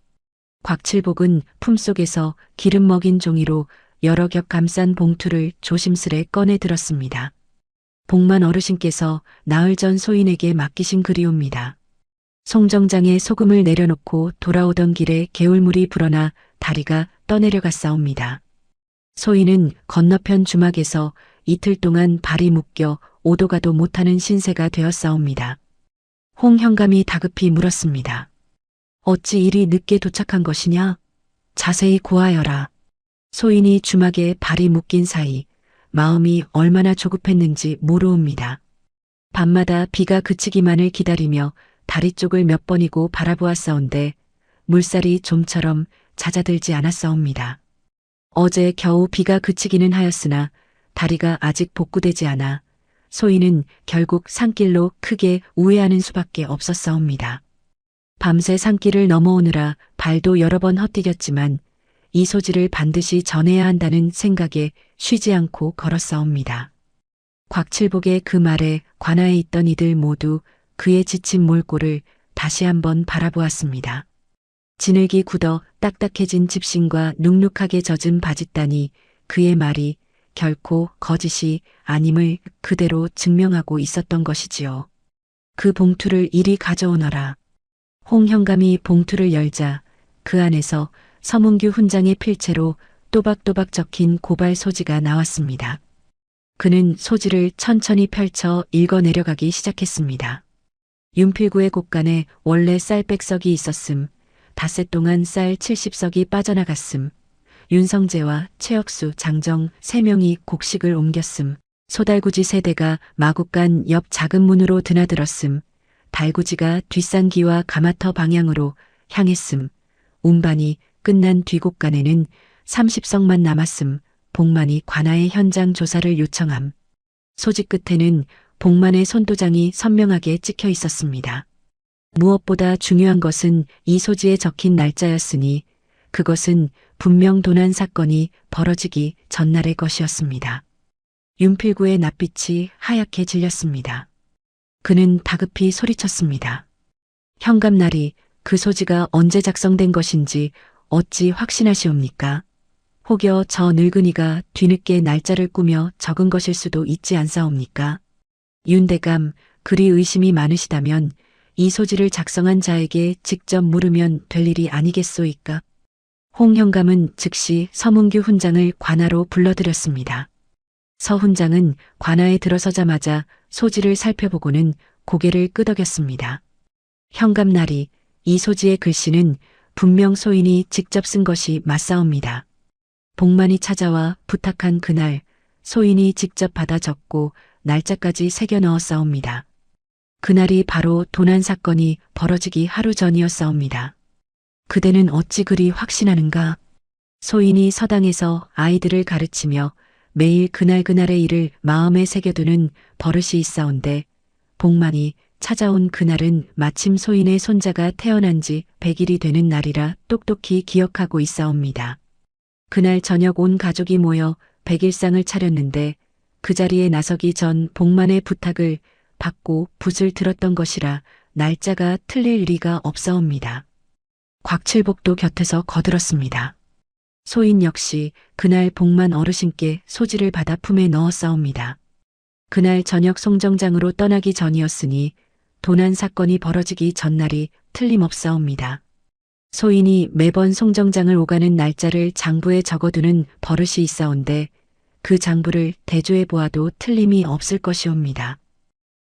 곽칠복은 품속에서 기름 먹인 종이로 여러 겹 감싼 봉투를 조심스레 꺼내 들었습니다. 복만 어르신께서 나흘 전 소인에게 맡기신 글이옵니다. 송정장에 소금을 내려놓고 돌아오던 길에 개울물이 불어나 다리가 떠내려갔사옵니다. 소인은 건너편 주막에서 이틀 동안 발이 묶여 오도 가도 못하는 신세가 되었사옵니다. 홍 현감이 다급히 물었습니다. 어찌 이리 늦게 도착한 것이냐? 자세히 고하여라. 소인이 주막에 발이 묶인 사이 마음이 얼마나 조급했는지 모르옵니다. 밤마다 비가 그치기만을 기다리며 다리 쪽을 몇 번이고 바라보았사온데 물살이 좀처럼 잦아들지 않았사옵니다. 어제 겨우 비가 그치기는 하였으나 다리가 아직 복구되지 않아 소인은 결국 산길로 크게 우회하는 수밖에 없었사옵니다. 밤새 산길을 넘어오느라 발도 여러 번 헛디뎠지만 이 소지를 반드시 전해야 한다는 생각에 쉬지 않고 걸었사옵니다. 곽칠복의 그 말에 관아에 있던 이들 모두 그의 지친 몰골을 다시 한번 바라보았습니다. 진흙이 굳어 딱딱해진 집신과 눅눅하게 젖은 바짓단이 그의 말이 결코 거짓이 아님을 그대로 증명하고 있었던 것이지요. 그 봉투를 이리 가져오너라. 홍 현감이 봉투를 열자 그 안에서 서문규 훈장의 필체로 또박또박 적힌 고발 소지가 나왔습니다. 그는 소지를 천천히 펼쳐 읽어 내려가기 시작했습니다. 윤필구의 곳간에 원래 쌀 100석이 있었음, 닷새 동안 쌀 70석이 빠져나갔음, 윤성재와 최혁수, 장정 3명이 곡식을 옮겼음, 소달구지 세대가 마국간 옆 작은 문으로 드나들었음, 달구지가 뒷산기와 가마터 방향으로 향했음, 운반이 끝난 뒤곳간에는 30석만 남았음, 복만이 관아의 현장 조사를 요청함. 소지 끝에는 복만의 손도장이 선명하게 찍혀 있었습니다. 무엇보다 중요한 것은 이 소지에 적힌 날짜였으니 그것은 분명 도난 사건이 벌어지기 전날의 것이었습니다. 윤필구의 낯빛이 하얗게 질렸습니다. 그는 다급히 소리쳤습니다. 현감날이 그 소지가 언제 작성된 것인지 어찌 확신하시옵니까? 혹여 저 늙은이가 뒤늦게 날짜를 꾸며 적은 것일 수도 있지 않사옵니까? 윤대감, 그리 의심이 많으시다면 이 소지를 작성한 자에게 직접 물으면 될 일이 아니겠소이까? 홍 현감은 즉시 서문규 훈장을 관아로 불러들였습니다. 서 훈장은 관아에 들어서자마자 소지를 살펴보고는 고개를 끄덕였습니다. 현감날이 이 소지의 글씨는 분명 소인이 직접 쓴 것이 맞사옵니다. 복만이 찾아와 부탁한 그날 소인이 직접 받아 적고 날짜까지 새겨 넣었사옵니다. 그날이 바로 도난 사건이 벌어지기 하루 전이었사옵니다. 그대는 어찌 그리 확신하는가? 소인이 서당에서 아이들을 가르치며 매일 그날그날의 일을 마음에 새겨두는 버릇이 있사온데 복만이 찾아온 그날은 마침 소인의 손자가 태어난 지 100일이 되는 날이라 똑똑히 기억하고 있사옵니다. 그날 저녁 온 가족이 모여 100일상을 차렸는데 그 자리에 나서기 전 복만의 부탁을 받고 붓을 들었던 것이라 날짜가 틀릴 리가 없사옵니다. 곽칠복도 곁에서 거들었습니다. 소인 역시 그날 복만 어르신께 소지를 받아 품에 넣었사옵니다. 그날 저녁 송정장으로 떠나기 전이었으니 도난 사건이 벌어지기 전날이 틀림없사옵니다. 소인이 매번 송정장을 오가는 날짜를 장부에 적어두는 버릇이 있사온데 그 장부를 대조해 보아도 틀림이 없을 것이옵니다.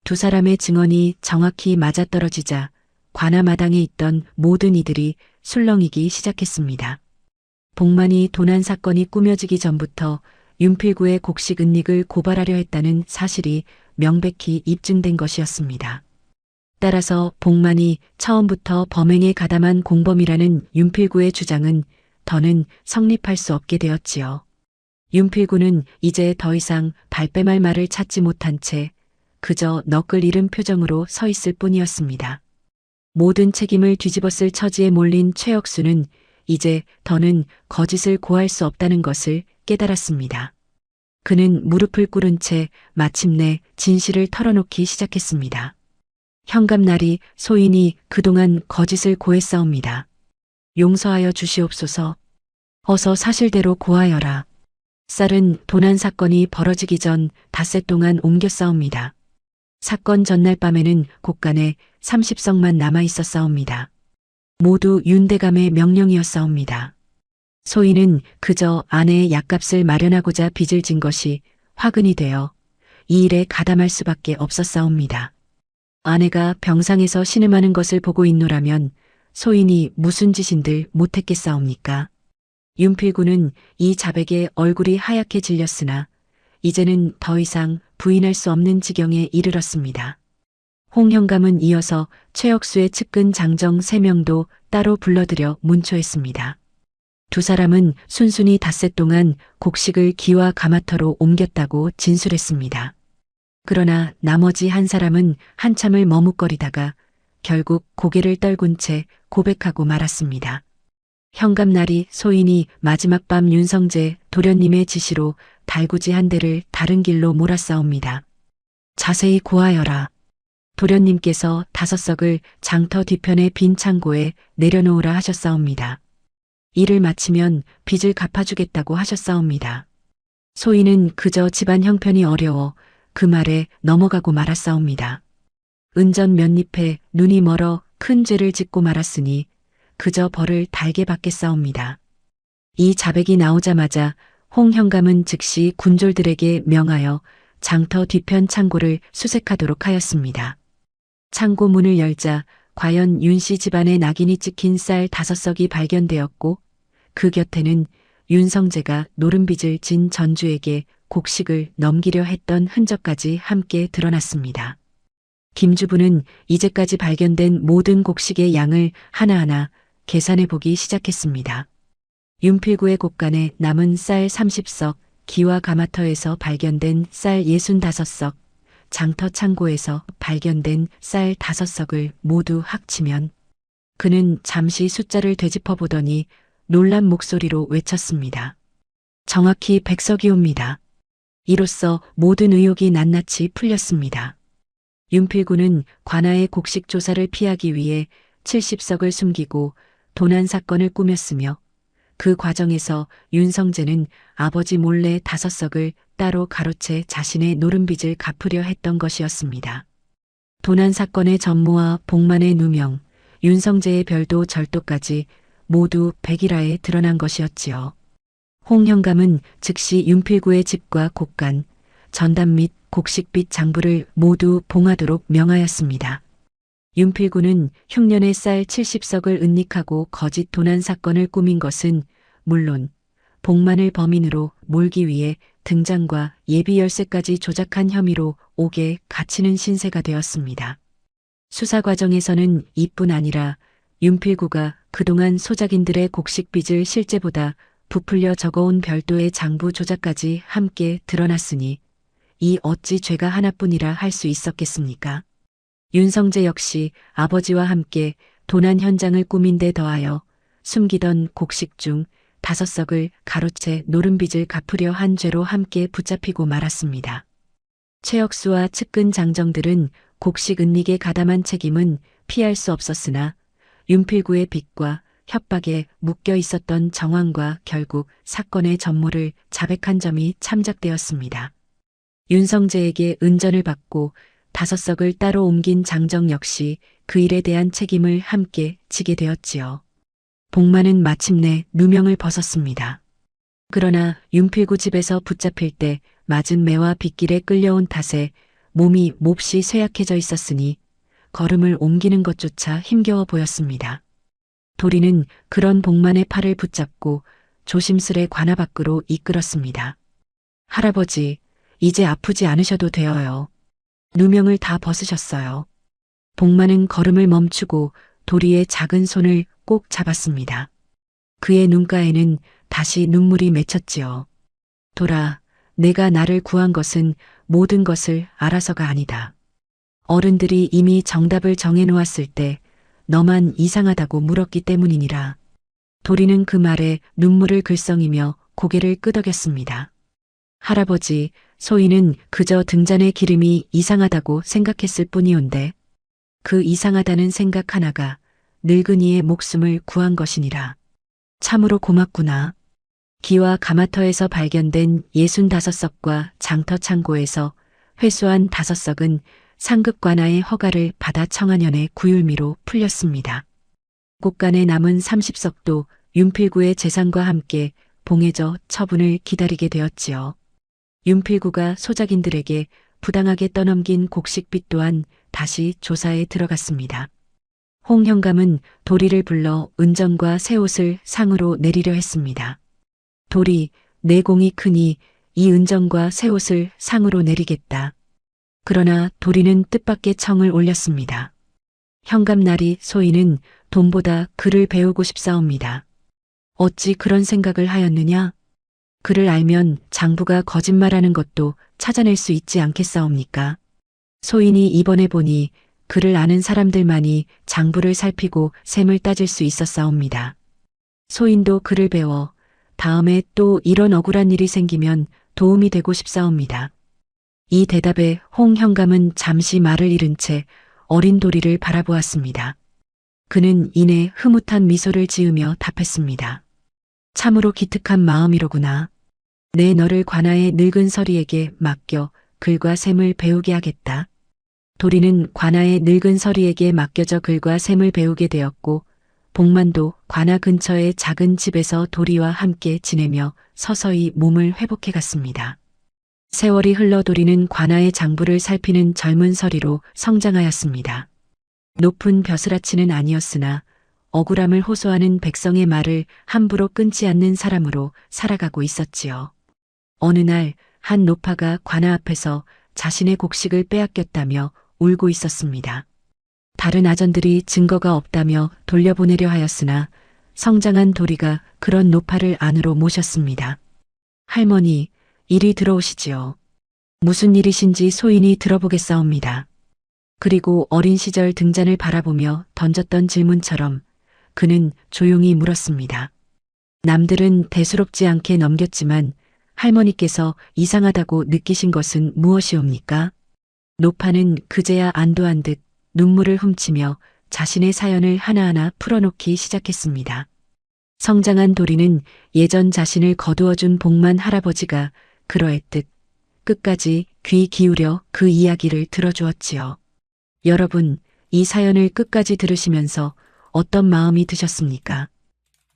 두 사람의 증언이 정확히 맞아떨어지자 관아마당에 있던 모든 이들이 술렁이기 시작했습니다. 복만이 도난 사건이 꾸며지기 전부터 윤필구의 곡식 은닉을 고발하려 했다는 사실이 명백히 입증된 것이었습니다. 따라서 복만이 처음부터 범행에 가담한 공범이라는 윤필구의 주장은 더는 성립할 수 없게 되었지요. 윤필구는 이제 더 이상 발뺌할 말을 찾지 못한 채 그저 너클 잃은 표정으로 서 있을 뿐이었습니다. 모든 책임을 뒤집었을 처지에 몰린 최혁수는 이제 더는 거짓을 고할 수 없다는 것을 깨달았습니다. 그는 무릎을 꿇은 채 마침내 진실을 털어놓기 시작했습니다. 현감날이 소인이 그동안 거짓을 고했사옵니다. 용서하여 주시옵소서. 어서 사실대로 고하여라. 쌀은 도난 사건이 벌어지기 전 닷새 동안 옮겼사옵니다. 사건 전날 밤에는 곳간에 30석만 남아 있었사옵니다. 모두 윤대감의 명령이었사옵니다. 소인은 그저 아내의 약값을 마련하고자 빚을 진 것이 화근이 되어 이 일에 가담할 수밖에 없었사옵니다. 아내가 병상에서 신음하는 것을 보고 있노라면 소인이 무슨 짓인들 못했겠사옵니까? 윤필구는 이 자백에 얼굴이 하얗게 질렸으나 이제는 더 이상 부인할 수 없는 지경에 이르렀습니다. 홍 현감은 이어서 최혁수의 측근 장정 3명도 따로 불러들여 문초했습니다. 두 사람은 순순히 닷새 동안 곡식을 기와 가마터로 옮겼다고 진술했습니다. 그러나 나머지 한 사람은 한참을 머뭇거리다가 결국 고개를 떨군 채 고백하고 말았습니다. 현감날이 소인이 마지막 밤 윤성재 도련님의 지시로 달구지 한 대를 다른 길로 몰아싸웁니다. 자세히 고하여라. 도련님께서 5석을 장터 뒤편의 빈 창고에 내려놓으라 하셨사옵니다. 일을 마치면 빚을 갚아주겠다고 하셨사옵니다. 소인은 그저 집안 형편이 어려워 그 말에 넘어가고 말았사옵니다. 은전 몇 잎에 눈이 멀어 큰 죄를 짓고 말았으니 그저 벌을 달게 받겠사옵니다. 이 자백이 나오자마자 홍 현감은 즉시 군졸들에게 명하여 장터 뒤편 창고를 수색하도록 하였습니다. 창고 문을 열자 과연 윤씨 집안의 낙인이 찍힌 쌀 5석이 발견되었고 그 곁에는 윤성재가 노름빚을 진 전주에게 곡식을 넘기려 했던 흔적까지 함께 드러났습니다. 김주부는 이제까지 발견된 모든 곡식의 양을 하나하나 계산해 보기 시작했습니다. 윤필구의 곳간에 남은 쌀 30석, 기와 가마터에서 발견된 쌀 65석, 장터 창고에서 발견된 쌀 5석을 모두 합치면 그는 잠시 숫자를 되짚어 보더니 놀란 목소리로 외쳤습니다. 정확히 100석이옵니다. 이로써 모든 의혹이 낱낱이 풀렸습니다. 윤필구는 관아의 곡식 조사를 피하기 위해 70석을 숨기고 도난 사건을 꾸몄으며 그 과정에서 윤성재는 아버지 몰래 5석을 따로 가로채 자신의 노름빚을 갚으려 했던 것이었습니다. 도난 사건의 전모와 복만의 누명, 윤성재의 별도 절도까지 모두 백일하에 드러난 것이었지요. 홍 현감은 즉시 윤필구의 집과 곳간, 전담 및 곡식빚 장부를 모두 봉하도록 명하였습니다. 윤필구는 흉년의 쌀 70석을 은닉하고 거짓 도난 사건을 꾸민 것은 물론 복만을 범인으로 몰기 위해 등장과 예비 열쇠까지 조작한 혐의로 옥에 갇히는 신세가 되었습니다. 수사 과정에서는 이뿐 아니라 윤필구가 그동안 소작인들의 곡식빚을 실제보다 부풀려 적어온 별도의 장부 조작까지 함께 드러났으니 이 어찌 죄가 하나뿐이라 할 수 있었겠습니까? 윤성재 역시 아버지와 함께 도난 현장을 꾸민 데 더하여 숨기던 곡식 중 5석을 가로채 노름빚을 갚으려 한 죄로 함께 붙잡히고 말았습니다. 최혁수와 측근 장정들은 곡식 은닉에 가담한 책임은 피할 수 없었으나 윤필구의 빚과 협박에 묶여 있었던 정황과 결국 사건의 전모를 자백한 점이 참작되었습니다. 윤성재에게 은전을 받고 5석을 따로 옮긴 장정 역시 그 일에 대한 책임을 함께 지게 되었지요. 복만은 마침내 누명을 벗었습니다. 그러나 윤필구 집에서 붙잡힐 때 맞은 매와 빗길에 끌려온 탓에 몸이 몹시 쇠약해져 있었으니 걸음을 옮기는 것조차 힘겨워 보였습니다. 도리는 그런 복만의 팔을 붙잡고 조심스레 관아 밖으로 이끌었습니다. 할아버지, 이제 아프지 않으셔도 되어요. 누명을 다 벗으셨어요. 복만은 걸음을 멈추고 도리의 작은 손을 꼭 잡았습니다. 그의 눈가에는 다시 눈물이 맺혔지요. 돌아, 내가 나를 구한 것은 모든 것을 알아서가 아니다. 어른들이 이미 정답을 정해놓았을 때 너만 이상하다고 물었기 때문이니라. 도리는 그 말에 눈물을 글썽이며 고개를 끄덕였습니다. 할아버지, 소인은 그저 등잔의 기름이 이상하다고 생각했을 뿐이온데 그 이상하다는 생각 하나가 늙은이의 목숨을 구한 것이니라. 참으로 고맙구나. 기와 가마터에서 발견된 65석과 장터 창고에서 회수한 5석은 상급 관아의 허가를 받아 청안현의 구율미로 풀렸습니다. 곳간에 남은 30석도 윤필구의 재산과 함께 봉해져 처분을 기다리게 되었지요. 윤필구가 소작인들에게 부당하게 떠넘긴 곡식빚 또한 다시 조사에 들어갔습니다. 홍 현감은 도리를 불러 은전과 새 옷을 상으로 내리려 했습니다. 돌이 내 공이 크니 이 은정과 새 옷을 상으로 내리겠다. 그러나 도리는 뜻밖의 청을 올렸습니다. 현감날이 소인은 돈보다 글을 배우고 싶사옵니다. 어찌 그런 생각을 하였느냐? 그를 알면 장부가 거짓말하는 것도 찾아낼 수 있지 않겠사옵니까? 소인이 이번에 보니 그를 아는 사람들만이 장부를 살피고 셈을 따질 수 있었사옵니다. 소인도 글을 배워 다음에 또 이런 억울한 일이 생기면 도움이 되고 싶사옵니다. 이 대답에 홍 현감은 잠시 말을 잃은 채 어린 도리를 바라보았습니다. 그는 이내 흐뭇한 미소를 지으며 답했습니다. 참으로 기특한 마음이로구나. 내 너를 관아의 늙은 서리에게 맡겨 글과 셈을 배우게 하겠다. 도리는 관아의 늙은 서리에게 맡겨져 글과 셈을 배우게 되었고 복만도 관아 근처의 작은 집에서 도리와 함께 지내며 서서히 몸을 회복해 갔습니다. 세월이 흘러 도리는 관아의 장부를 살피는 젊은 서리로 성장하였습니다. 높은 벼슬아치는 아니었으나 억울함을 호소하는 백성의 말을 함부로 끊지 않는 사람으로 살아가고 있었지요. 어느 날 한 노파가 관아 앞에서 자신의 곡식을 빼앗겼다며 울고 있었습니다. 다른 아전들이 증거가 없다며 돌려보내려 하였으나 성장한 도리가 그런 노파를 안으로 모셨습니다. 할머니, 이리 들어오시지요. 무슨 일이신지 소인이 들어보겠사옵니다. 그리고 어린 시절 등잔을 바라보며 던졌던 질문처럼 그는 조용히 물었습니다. 남들은 대수롭지 않게 넘겼지만 할머니께서 이상하다고 느끼신 것은 무엇이옵니까? 노파는 그제야 안도한 듯 눈물을 훔치며 자신의 사연을 하나하나 풀어놓기 시작했습니다. 성장한 도리는 예전 자신을 거두어준 복만 할아버지가 그러했듯 끝까지 귀 기울여 그 이야기를 들어주었지요. 여러분, 이 사연을 끝까지 들으시면서 어떤 마음이 드셨습니까?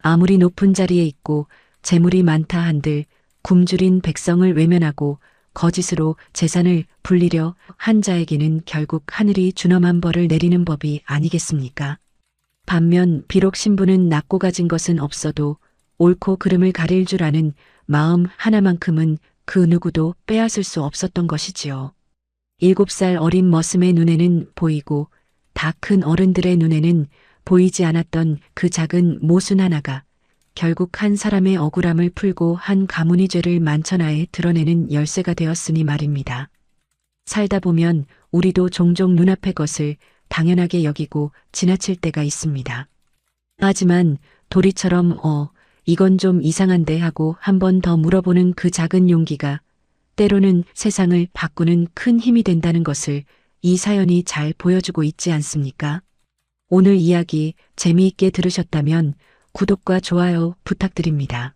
아무리 높은 자리에 있고 재물이 많다 한들 굶주린 백성을 외면하고 거짓으로 재산을 불리려 한 자에게는 결국 하늘이 준엄한 벌을 내리는 법이 아니겠습니까? 반면 비록 신부는 낳고 가진 것은 없어도 옳고 그름을 가릴 줄 아는 마음 하나만큼은 그 누구도 빼앗을 수 없었던 것이지요. 7살 어린 머슴의 눈에는 보이고 다 큰 어른들의 눈에는 보이지 않았던 그 작은 모순 하나가 결국 한 사람의 억울함을 풀고 한 가문의 죄를 만천하에 드러내는 열쇠가 되었으니 말입니다. 살다 보면 우리도 종종 눈앞의 것을 당연하게 여기고 지나칠 때가 있습니다. 하지만 도리처럼 이건 좀 이상한데 하고 한 번 더 물어보는 그 작은 용기가 때로는 세상을 바꾸는 큰 힘이 된다는 것을 이 사연이 잘 보여주고 있지 않습니까? 오늘 이야기 재미있게 들으셨다면 구독과 좋아요 부탁드립니다.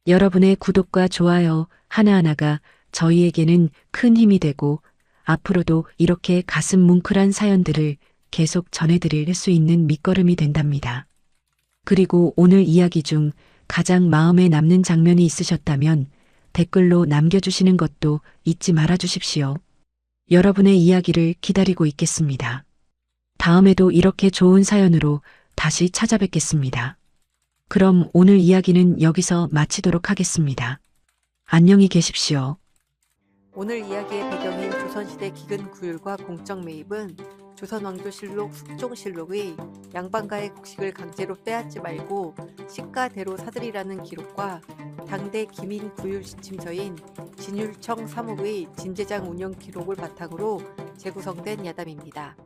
여러분의 구독과 좋아요 하나하나가 저희에게는 큰 힘이 되고 앞으로도 이렇게 가슴 뭉클한 사연들을 계속 전해드릴 수 있는 밑거름이 된답니다. 그리고 오늘 이야기 중 가장 마음에 남는 장면이 있으셨다면 댓글로 남겨주시는 것도 잊지 말아 주십시오. 여러분의 이야기를 기다리고 있겠습니다. 다음에도 이렇게 좋은 사연으로 다시 찾아뵙겠습니다. 그럼 오늘 이야기는 여기서 마치도록 하겠습니다. 안녕히 계십시오. 오늘 이야기의 배경인 조선시대 기근 구율과 공적 매입은 조선왕조실록 숙종실록의 양반가의 곡식을 강제로 빼앗지 말고 시가대로 사들이라는 기록과 당대 기민 구율 지침서인 진율청 사목의 진제장 운영 기록을 바탕으로 재구성된 야담입니다.